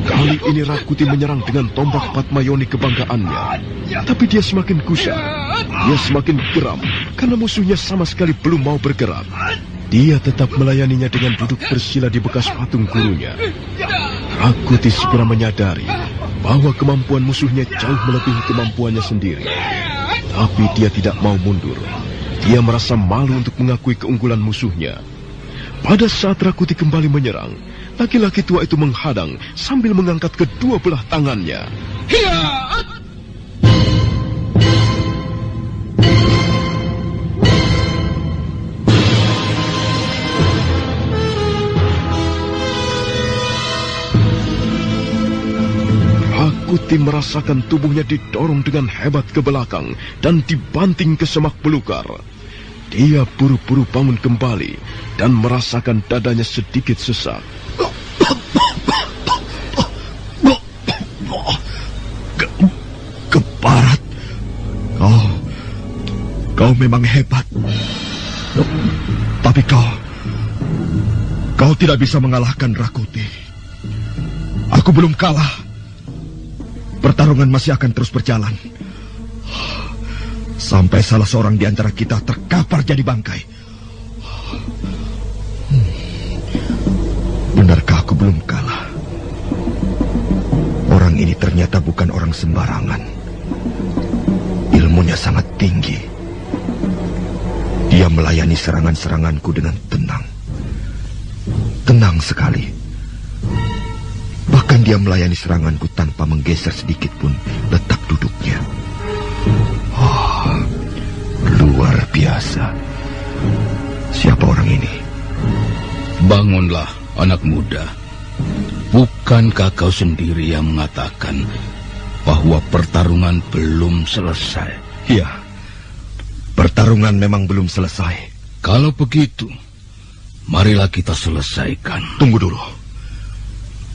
Kali ini Rakuti menyerang dengan tombak Patmayoni kebanggaannya. Tapi dia semakin gusar. Dia semakin geram karena musuhnya sama sekali belum mau bergerak. Dia tetap melayaninya dengan duduk bersila di bekas patung gurunya. Rakuti segera menyadari bahwa kemampuan musuhnya jauh melebihi kemampuannya sendiri. Tapi dia tidak mau mundur. Dia merasa malu untuk mengakui keunggulan musuhnya. Pada saat Rakuti kembali menyerang, laki-laki tua itu menghadang sambil mengangkat kedua belah tangannya. Rakuti merasakan tubuhnya didorong dengan hebat ke belakang dan dibanting ke semak belukar. Dia buru-buru bangun kembali dan merasakan dadanya sedikit sesak. Keparat, kau memang hebat. Tapi kau tidak bisa mengalahkan Rakuti. Aku belum kalah. Pertarungan masih akan terus berjalan. Sampai salah seorang di antara kita terkapar jadi bangkai. Benarkah aku belum kalah? Orang ini ternyata bukan orang sembarangan. Ilmunya sangat tinggi. Dia melayani serangan-seranganku dengan tenang. Tenang sekali. Bahkan dia melayani seranganku tanpa menggeser sedikit pun letak duduknya. Luar biasa. Siapa orang ini? Bangunlah, anak muda. Bukankah kau sendiri yang mengatakan bahwa pertarungan belum selesai? Iya, pertarungan memang belum selesai. Kalau begitu, marilah kita selesaikan. Tunggu dulu.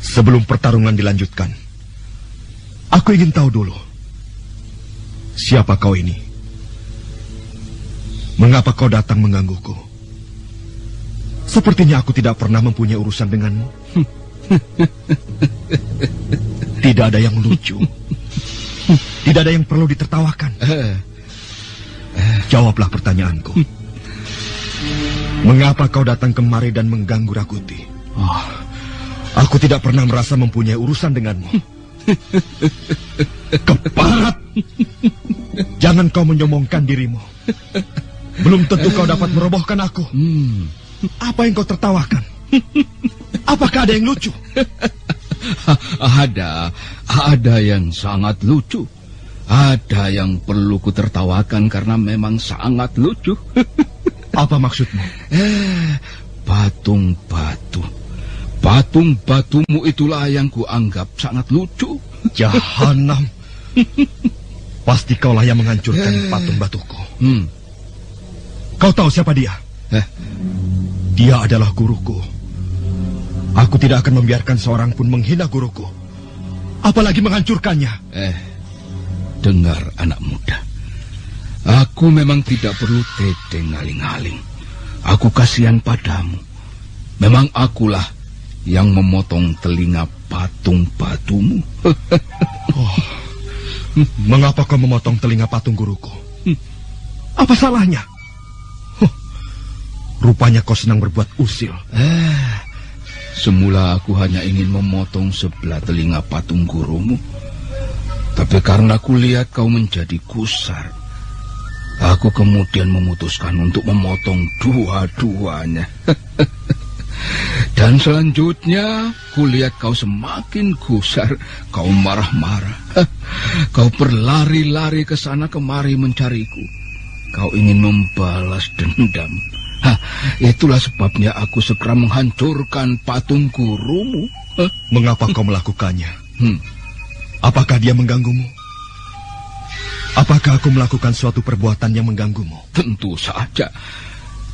Sebelum pertarungan dilanjutkan, aku ingin tahu dulu. Siapa kau ini? Mengapa kau datang menggangguku? Sepertinya aku tidak pernah mempunyai urusan denganmu. Tidak ada yang lucu. Tidak ada yang perlu ditertawakan. Jawablah pertanyaanku. Mengapa kau datang kemari dan mengganggu Rakuti? Aku tidak pernah merasa mempunyai urusan denganmu. Keparat! Jangan kau menyombongkan dirimu. Belum tentu kau dapat merobohkan aku. Apa yang kau tertawakan? Apakah ada yang lucu? Ada yang sangat lucu. Ada yang perlu kutertawakan karena memang sangat lucu. Apa maksudmu? Patung-batu. Patung-batumu itulah yang kuanggap sangat lucu. Jahanam. Pasti kaulah yang menghancurkan patung batuku. Kau tahu siapa dia? Dia adalah guruku. Aku tidak akan membiarkan seorang pun menghina guruku. Apalagi menghancurkannya. Dengar anak muda. Aku memang tidak perlu tedeng ngaling-ngaling. Aku kasihan padamu. Memang akulah yang memotong telinga patung batumu. Mengapa kau memotong telinga patung guruku? Apa salahnya? Rupanya kau senang berbuat usil. Semula aku hanya ingin memotong sebelah telinga patung gurumu. Tapi karena aku lihat kau menjadi gusar, aku kemudian memutuskan untuk memotong dua-duanya. Dan selanjutnya, kulihat kau semakin gusar, kau marah-marah. Kau berlari-lari ke sana kemari mencariku. Kau ingin membalas dendam. Itulah sebabnya aku segera menghancurkan patung gurumu. Mengapa kau melakukannya? Apakah dia mengganggumu? Apakah aku melakukan suatu perbuatan yang mengganggumu? Tentu saja.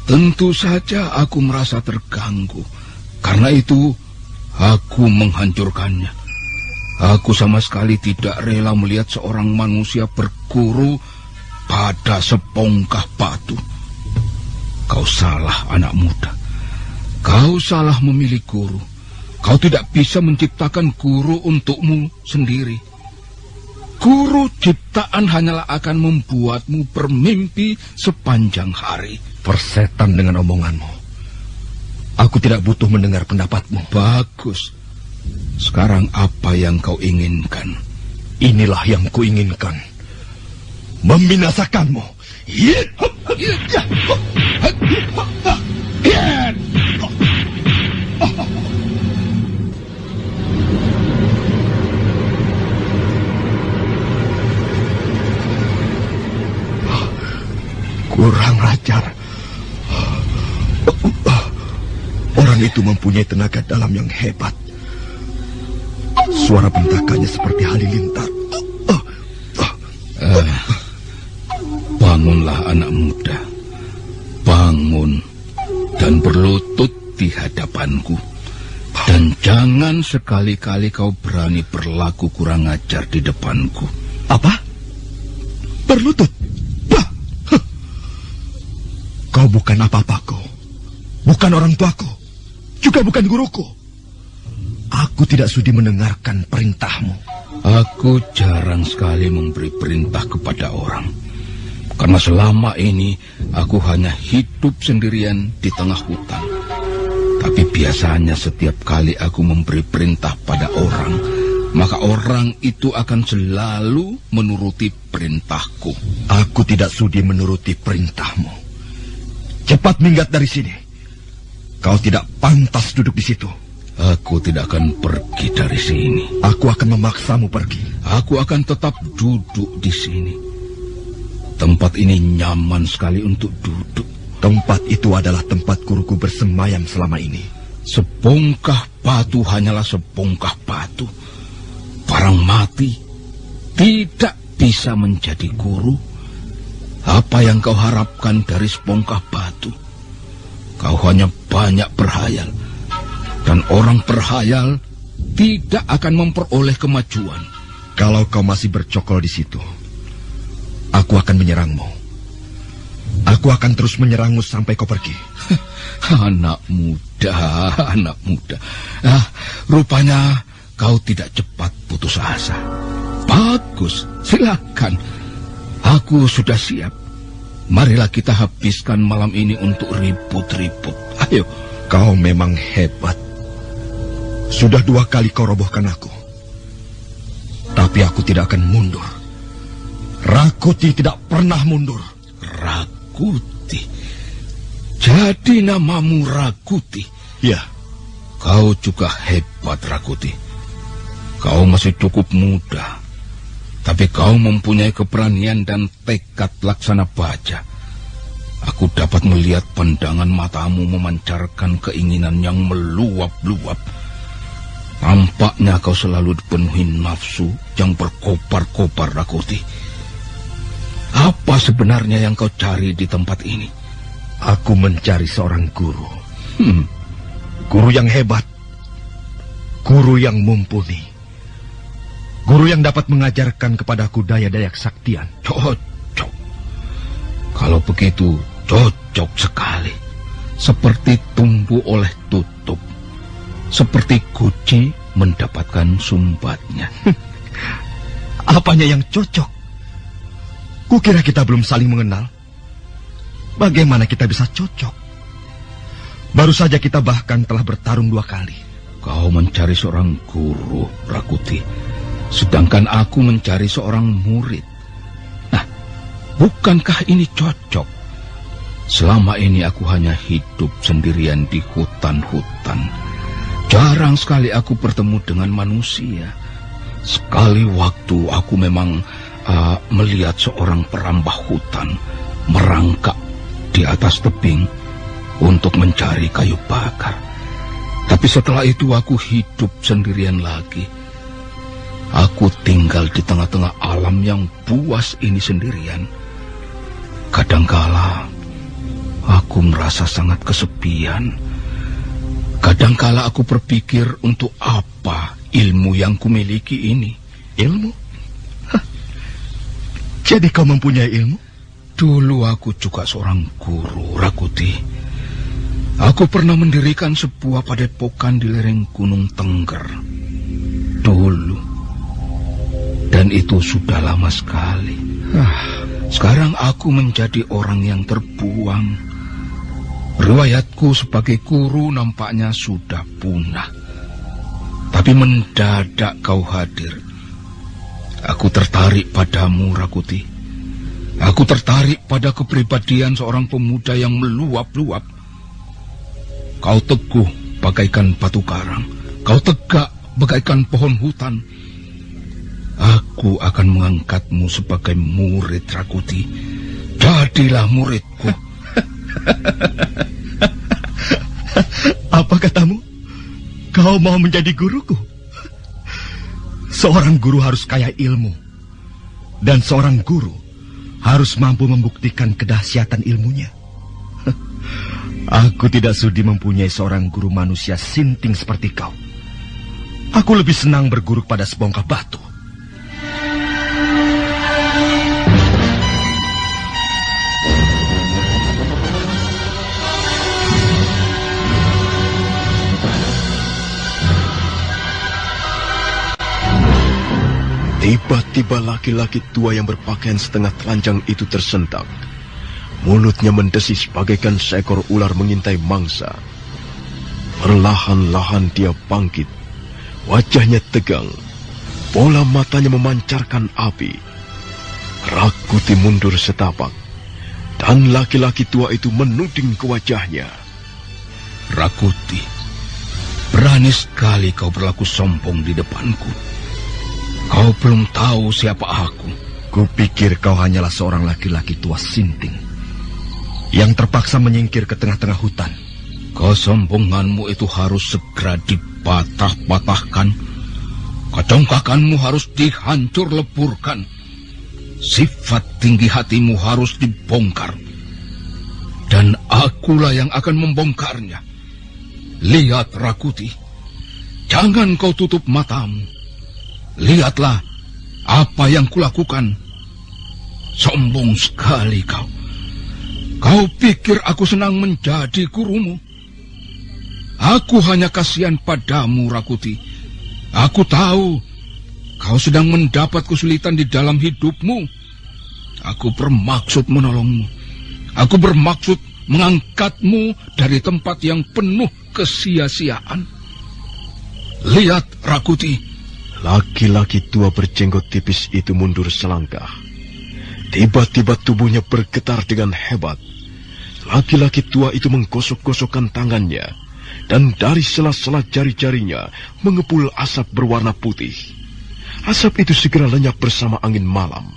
Tentu saja aku merasa terganggu. Karena itu, aku menghancurkannya. Aku sama sekali tidak rela melihat seorang manusia berguru pada sepongkah batu. Kau salah, anak muda. Kau salah memilih guru. Kau tidak bisa menciptakan guru untukmu sendiri. Guru ciptaan hanyalah akan membuatmu bermimpi sepanjang hari. Persetan dengan omonganmu. Aku tidak butuh mendengar pendapatmu. Bagus. Sekarang apa yang kau inginkan? Inilah yang kuinginkan. Membinasakanmu. Kurang ajar. Orang itu mempunyai tenaga dalam yang hebat. Suara bentakannya seperti halilintar. Bangunlah, anak muda. Bangun dan berlutut di hadapanku. Dan jangan sekali-kali kau berani berlaku kurang ajar di depanku. Apa? Berlutut? Bah! Kau bukan apa-apaku. Bukan orang tuaku. Juga bukan guruku. Aku tidak sudi mendengarkan perintahmu. Aku jarang sekali memberi perintah kepada orang. Karena selama ini aku hanya hidup sendirian di tengah hutan. Tapi biasanya setiap kali aku memberi perintah pada orang, maka orang itu akan selalu menuruti perintahku. Aku tidak sudi menuruti perintahmu. Cepat minggat dari sini. Kau tidak pantas duduk di situ. Aku tidak akan pergi dari sini. Aku akan memaksamu pergi. Aku akan tetap duduk di sini. Tempat ini nyaman sekali untuk duduk. Tempat itu adalah tempat guruku bersemayam selama ini. Sepongkah batu hanyalah sepongkah batu. Barang mati tidak bisa menjadi guru. Apa yang kau harapkan dari sepongkah batu? Kau hanya banyak berhayal. Dan orang berhayal tidak akan memperoleh kemajuan. Kalau kau masih bercokol di situ, aku akan menyerangmu. Aku akan terus menyerangmu sampai kau pergi. Anak muda, anak muda. Rupanya kau tidak cepat putus asa. Bagus, silakan. Aku sudah siap. Marilah kita habiskan malam ini untuk ribut-ribut. Ayo. Kau memang hebat. Sudah 2 kali kau robohkan aku. Tapi aku tidak akan mundur. Rakuti tidak pernah mundur. Rakuti? Jadi namamu Rakuti? Ya. Kau juga hebat, Rakuti. Kau masih cukup muda. Tapi kau mempunyai keberanian dan tekad laksana baja. Aku dapat melihat pandangan matamu memancarkan keinginan yang meluap-luap. Tampaknya kau selalu dipenuhi nafsu yang berkobar-kobar, Rakuti. Apa sebenarnya yang kau cari di tempat ini? Aku mencari seorang guru. Guru yang hebat. Guru yang mumpuni. Guru yang dapat mengajarkan kepadaku daya-daya kesaktian. Cocok. Kalau begitu, cocok sekali. Seperti tumbuh oleh tutup. Seperti guci mendapatkan sumbatnya. Apanya yang cocok? Kukira kita belum saling mengenal. Bagaimana kita bisa cocok? Baru saja kita bahkan telah bertarung 2 kali. Kau mencari seorang guru, Rakuti, sedangkan aku mencari seorang murid. Nah, bukankah ini cocok? Selama ini aku hanya hidup sendirian di hutan-hutan. Jarang sekali aku bertemu dengan manusia. Sekali waktu aku memang melihat seorang perambah hutan merangkak di atas tebing untuk mencari kayu bakar. Tapi setelah itu aku hidup sendirian lagi. Aku tinggal di tengah-tengah alam yang buas ini sendirian. Kadangkala aku merasa sangat kesepian. Kadangkala aku berpikir untuk apa ilmu yang kumiliki ini. Ilmu? Hah. Jadi kau mempunyai ilmu? Dulu aku juga seorang guru, Rakuti. Aku pernah mendirikan sebuah padepokan di lereng Gunung Tengger. Dulu. Dan itu sudah lama sekali. Sekarang aku menjadi orang yang terbuang. Riwayatku sebagai guru nampaknya sudah punah. Tapi mendadak kau hadir. Aku tertarik padamu, Rakuti. Aku tertarik pada kepribadian seorang pemuda yang meluap-luap. Kau teguh bagaikan batu karang. Kau tegak bagaikan pohon hutan. Aku akan mengangkatmu sebagai murid, Rakuti. Jadilah muridku. Apa katamu? Kau mau menjadi guruku? Seorang guru harus kaya ilmu. Dan seorang guru harus mampu membuktikan kedahsyatan ilmunya. Aku tidak sudi mempunyai seorang guru manusia sinting seperti kau. Aku lebih senang berguru pada sebongkah batu. Tiba-tiba laki-laki tua yang berpakaian setengah telanjang itu tersentak. Mulutnya mendesis bagaikan seekor ular mengintai mangsa. Perlahan-lahan dia bangkit. Wajahnya tegang. Bola matanya memancarkan api. Rakuti mundur setapak. Dan laki-laki tua itu menuding ke wajahnya. Rakuti, berani sekali kau berlaku sombong di depanku. Kau belum tahu siapa aku. Kupikir kau hanyalah seorang laki-laki tua sinting yang terpaksa menyingkir ke tengah-tengah hutan. Kesombonganmu itu harus segera dipatah-patahkan. Kecongkakanmu harus dihancur leburkan. Sifat tinggi hatimu harus dibongkar. Dan akulah yang akan membongkarnya. Lihat, Rakuti. Jangan kau tutup matamu. Lihatlah apa yang kulakukan. Sombong sekali kau. Kau pikir aku senang menjadi gurumu? Aku hanya kasihan padamu, Rakuti. Aku tahu kau sedang mendapat kesulitan di dalam hidupmu. Aku bermaksud menolongmu. Aku bermaksud mengangkatmu dari tempat yang penuh kesia-siaan. Lihat, Rakuti. Laki-laki tua berjenggot tipis itu mundur selangkah. Tiba-tiba tubuhnya bergetar dengan hebat. Laki-laki tua itu menggosok-gosokkan tangannya, dan dari sela-sela jari-jarinya mengepul asap berwarna putih. Asap itu segera lenyap bersama angin malam.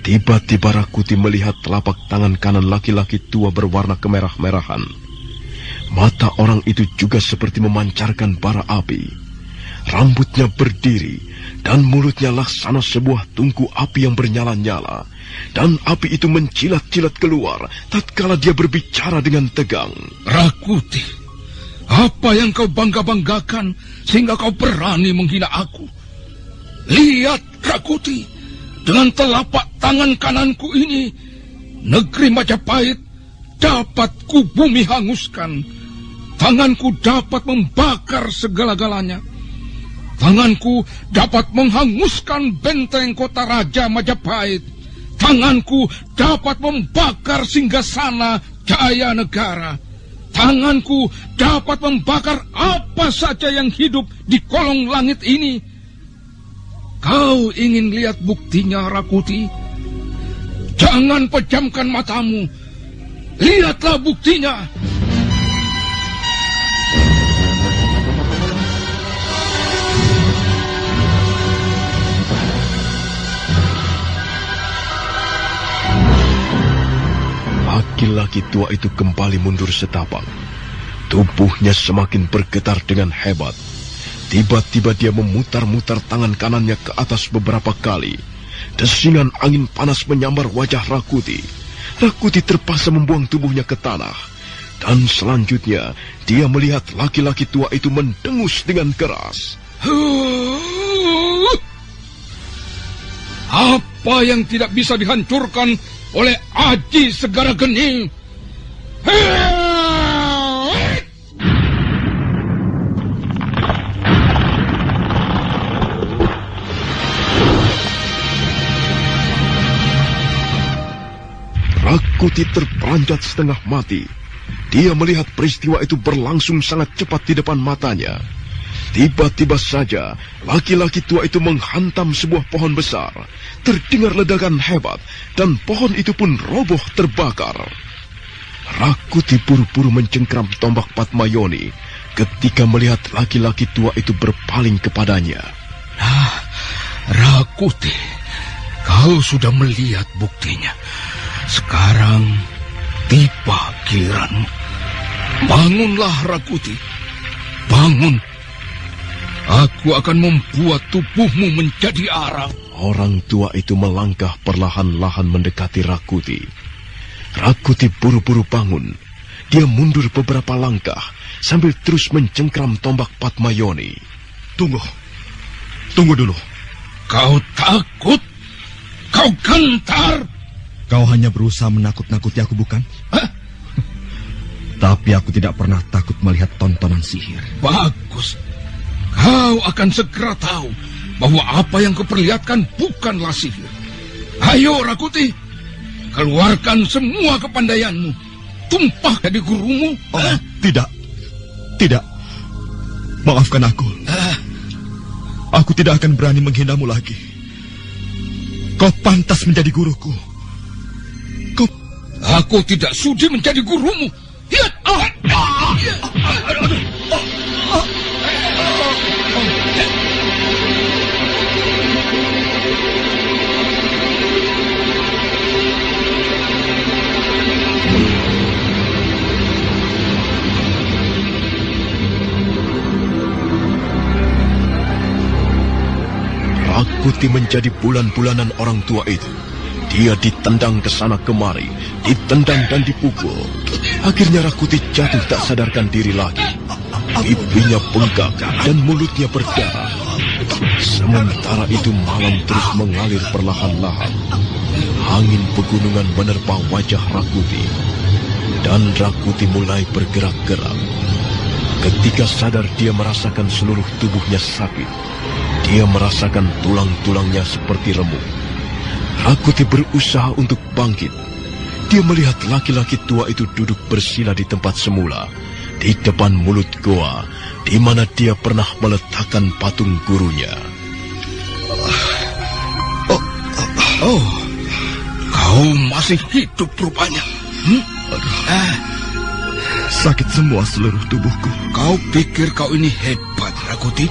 Tiba-tiba Rakuti melihat telapak tangan kanan laki-laki tua berwarna kemerah-merahan. Mata orang itu juga seperti memancarkan bara api. Rambutnya berdiri, dan mulutnya laksana sebuah tungku api yang bernyala-nyala. Dan api itu mencilat-cilat keluar tatkala dia berbicara dengan tegang. Rakuti, apa yang kau bangga-banggakan sehingga kau berani menghina aku? Lihat, Rakuti, dengan telapak tangan kananku ini, negeri Majapahit dapat ku bumi hanguskan. Tanganku dapat membakar segala-galanya. Tanganku dapat menghanguskan benteng kota Raja Majapahit. Tanganku dapat membakar singgasana Jaya Negara. tanganku dapat membakar apa saja yang hidup di kolong langit ini. Kau ingin lihat buktinya, Rakuti? Jangan pejamkan matamu. Lihatlah buktinya. Laki-laki tua itu kembali mundur setapak. Tubuhnya semakin bergetar dengan hebat. Tiba-tiba dia memutar-mutar tangan kanannya ke atas beberapa kali. Desingan angin panas menyambar wajah Rakuti. Rakuti terpaksa membuang tubuhnya ke tanah. Dan selanjutnya, dia melihat laki-laki tua itu mendengus dengan keras. Apa yang tidak bisa dihancurkan oleh Aji Segara Geni? Rakuti terperanjat setengah mati. Dia melihat peristiwa itu berlangsung sangat cepat di depan matanya. Tiba-tiba saja, laki-laki tua itu menghantam sebuah pohon besar. Terdengar ledakan hebat, dan pohon itu pun roboh terbakar. Rakuti buru-buru mencengkram tombak Patmayoni ketika melihat laki-laki tua itu berpaling kepadanya. Nah, Rakuti, kau sudah melihat buktinya. Sekarang tiba giliranmu. Bangunlah, Rakuti. Bangun. Aku akan membuat tubuhmu menjadi arang. Orang tua itu melangkah perlahan-lahan mendekati Rakuti. Rakuti buru-buru bangun. Dia mundur beberapa langkah sambil terus mencengkram tombak Patmayoni. Tunggu dulu. Kau takut? Kau gentar? Kau hanya berusaha menakut-nakuti aku, bukan? Hah? Tapi aku tidak pernah takut melihat tontonan sihir. Bagus. Kau akan segera tahu bahwa apa yang kuperlihatkan bukanlah sihir. Ayo, Rakuti. Keluarkan semua kepandaianmu. Tumpah di gurumu. Oh, tidak. Maafkan aku. Aku tidak akan berani menghinamu lagi. Kau pantas menjadi guruku. Aku tidak sudi menjadi gurumu. Lihat. Rakuti menjadi bulan-bulanan orang tua itu. Dia ditendang ke sana kemari, ditendang dan dipukul. Akhirnya Rakuti jatuh tak sadarkan diri lagi. Pipinya bengkak dan mulutnya berdarah. Sementara itu malam terus mengalir perlahan-lahan. Angin pegunungan menerpa wajah Rakuti. Dan Rakuti mulai bergerak-gerak. Ketika sadar dia merasakan seluruh tubuhnya sakit. Dia merasakan tulang-tulangnya seperti remuk. Rakuti berusaha untuk bangkit. Dia melihat laki-laki tua itu duduk bersila di tempat semula, di depan mulut goa, di mana dia pernah meletakkan patung gurunya. Oh, kau masih hidup rupanya. Sakit semua seluruh tubuhku. Kau pikir kau ini hebat, Rakuti?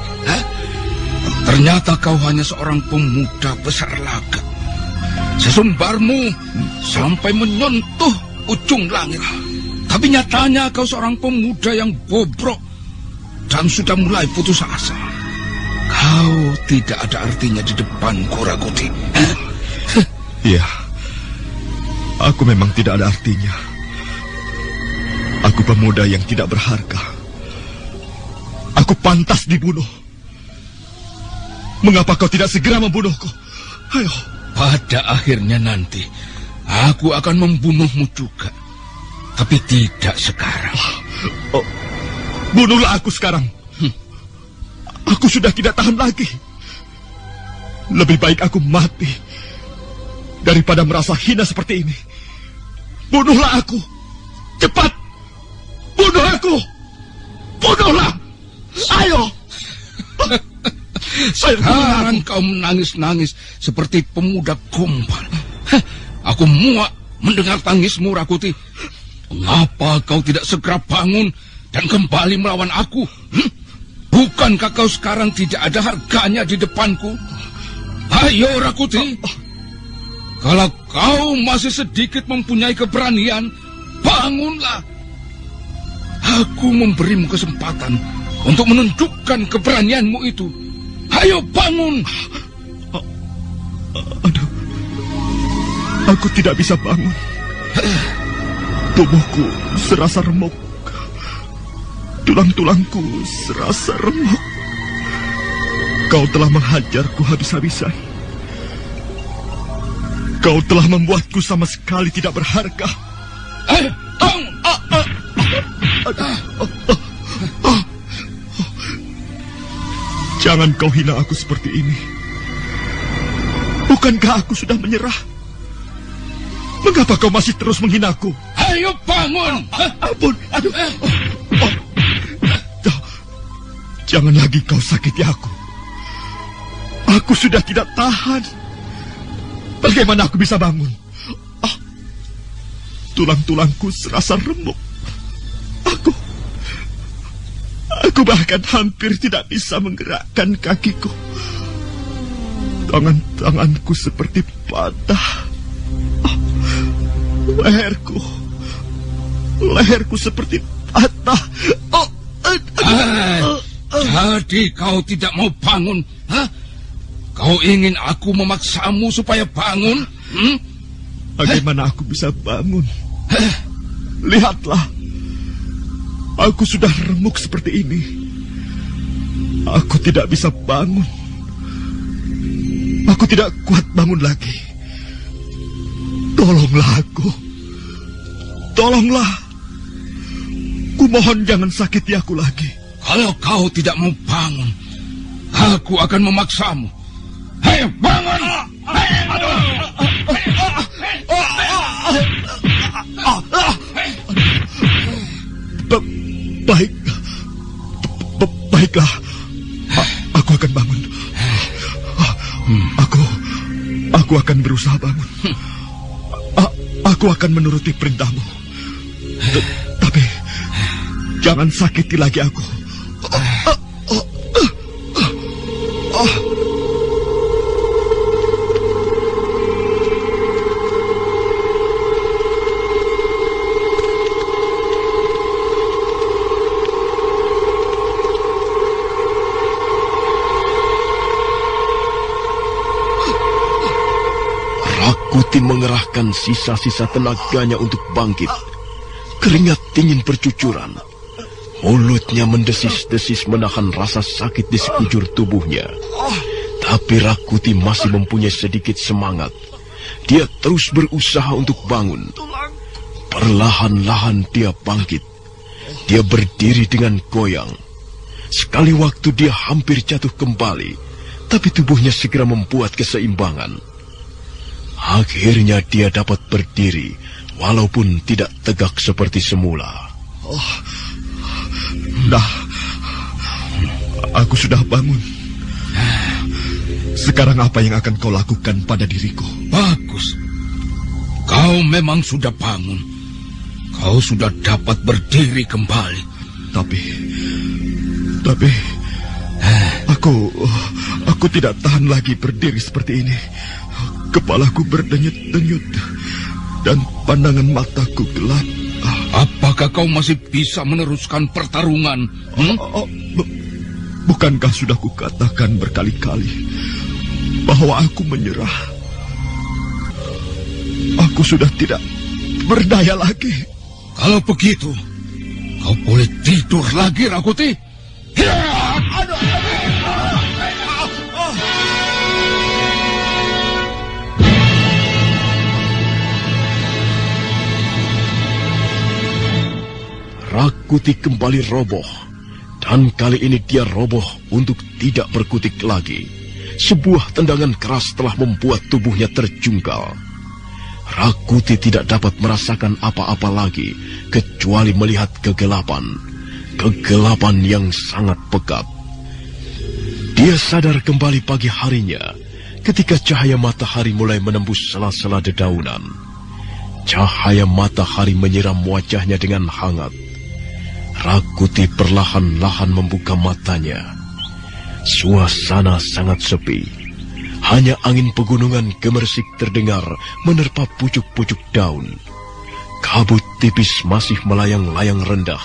Ternyata kau hanya seorang pemuda besar laga. Sesumbarmu sampai menyentuh ujung langit. Tapi nyatanya kau seorang pemuda yang bobrok dan sudah mulai putus asa. Kau tidak ada artinya di depanku, Rakuti. Iya, aku memang tidak ada artinya. Aku pemuda yang tidak berharga. Aku pantas dibunuh. Mengapa kau tidak segera membunuhku? Ayo. Pada akhirnya nanti, aku akan membunuhmu juga. Tapi tidak sekarang. Oh, bunuhlah aku sekarang. Aku sudah tidak tahan lagi. Lebih baik aku mati daripada merasa hina seperti ini. Bunuhlah aku. Cepat. Bunuh aku! Bunuhlah! Ayo! Sekarang kau menangis-nangis seperti pemuda gombal. Aku muak mendengar tangismu, Rakuti. Mengapa kau tidak segera bangun dan kembali melawan aku? Bukankah kau sekarang tidak ada harganya di depanku? Ayo, Rakuti. Kalau kau masih sedikit mempunyai keberanian, bangunlah. Aku memberimu kesempatan untuk menunjukkan keberanianmu itu. Ayo bangun. Aduh, aku tidak bisa bangun. Tubuhku serasa remuk. Tulang-tulangku serasa remuk. Kau telah menghajarku habis-habisan. Kau telah membuatku sama sekali tidak berharga. Bangun. Jangan kau hina aku seperti ini. Bukankah aku sudah menyerah? Mengapa kau masih terus menghinaku? Ayo bangun. Ampun, aduh. Jangan lagi kau sakiti aku. Aku sudah tidak tahan. Bagaimana aku bisa bangun? Tulang-tulangku serasa remuk. Aku bahkan hampir tidak bisa menggerakkan kakiku. Tangan-tanganku seperti patah. Leherku seperti patah. Jadi kau tidak mau bangun? Kau ingin aku memaksamu supaya bangun? Bagaimana aku bisa bangun? Lihatlah, aku sudah remuk seperti ini. Aku tidak bisa bangun. Aku tidak kuat bangun lagi. Tolonglah aku. Tolonglah. Kumohon jangan sakiti aku lagi. Kalau kau tidak mau bangun, aku akan memaksamu. Ayo bangun! Baiklah, aku akan bangun. Aku akan berusaha bangun. Aku akan menuruti perintahmu. Tapi jangan sakiti lagi aku. Rakuti mengerahkan sisa-sisa tenaganya untuk bangkit. Keringat dingin bercucuran. Mulutnya mendesis-desis menahan rasa sakit di sekujur tubuhnya. Tapi Rakuti masih mempunyai sedikit semangat. Dia terus berusaha untuk bangun. Perlahan-lahan dia bangkit. Dia berdiri dengan goyang. Sekali waktu dia hampir jatuh kembali, tapi tubuhnya segera membuat keseimbangan. Akhirnya dia dapat berdiri, walaupun tidak tegak seperti semula. Nah, aku sudah bangun. Sekarang apa yang akan kau lakukan pada diriku? Bagus. Kau memang sudah bangun. Kau sudah dapat berdiri kembali. Tapi aku tidak tahan lagi berdiri seperti ini. Kepalaku berdenyut-denyut dan pandangan mataku gelap. Apakah kau masih bisa meneruskan pertarungan? Bukankah sudah kukatakan berkali-kali bahwa aku menyerah? Aku sudah tidak berdaya lagi. Kalau begitu, kau boleh tidur lagi, Rakuti. Rakuti kembali roboh, dan kali ini dia roboh untuk tidak berkutik lagi. Sebuah tendangan keras telah membuat tubuhnya terjungkal. Rakuti tidak dapat merasakan apa-apa lagi kecuali melihat kegelapan. Kegelapan yang sangat pekat. Dia sadar kembali pagi harinya ketika cahaya matahari mulai menembus sela-sela dedaunan. Cahaya matahari menyiram wajahnya dengan hangat. Rakuti perlahan-lahan membuka matanya. Suasana sangat sepi. Hanya angin pegunungan gemersik terdengar menerpa pucuk-pucuk daun. Kabut tipis masih melayang-layang rendah,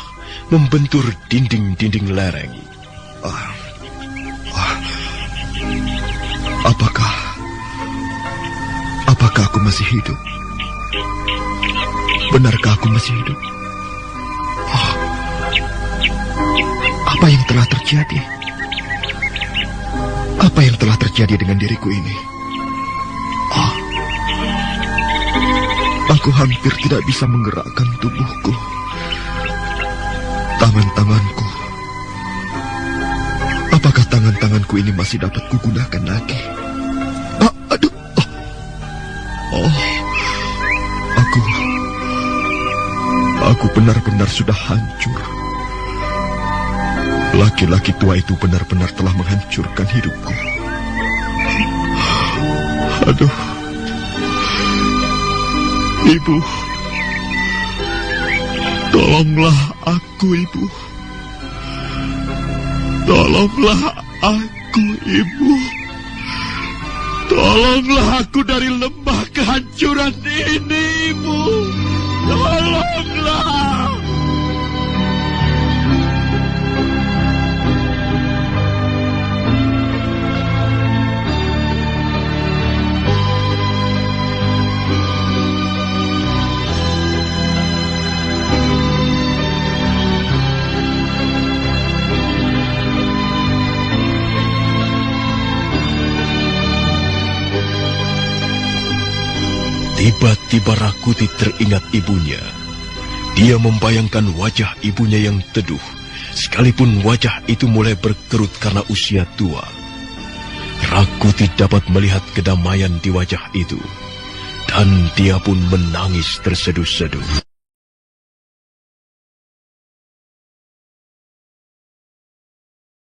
membentur dinding-dinding lereng. Apakah aku masih hidup? Benarkah aku masih hidup? Apa yang telah terjadi? Apa yang telah terjadi dengan diriku ini? Aku hampir tidak bisa menggerakkan tubuhku. Tangan-tanganku. Apakah tangan-tanganku ini masih dapat kugunakan lagi? Aku benar-benar sudah hancur. Laki-laki tua itu benar-benar telah menghancurkan hidupku. Aduh. Ibu. Tolonglah aku, Ibu. Tolonglah aku, Ibu. Tolonglah aku dari lembah kehancuran ini, Ibu. Tolonglah. Tiba-tiba Rakuti teringat ibunya. Dia membayangkan wajah ibunya yang teduh, sekalipun wajah itu mulai berkerut karena usia tua. Rakuti dapat melihat kedamaian di wajah itu, dan dia pun menangis terseduh-seduh.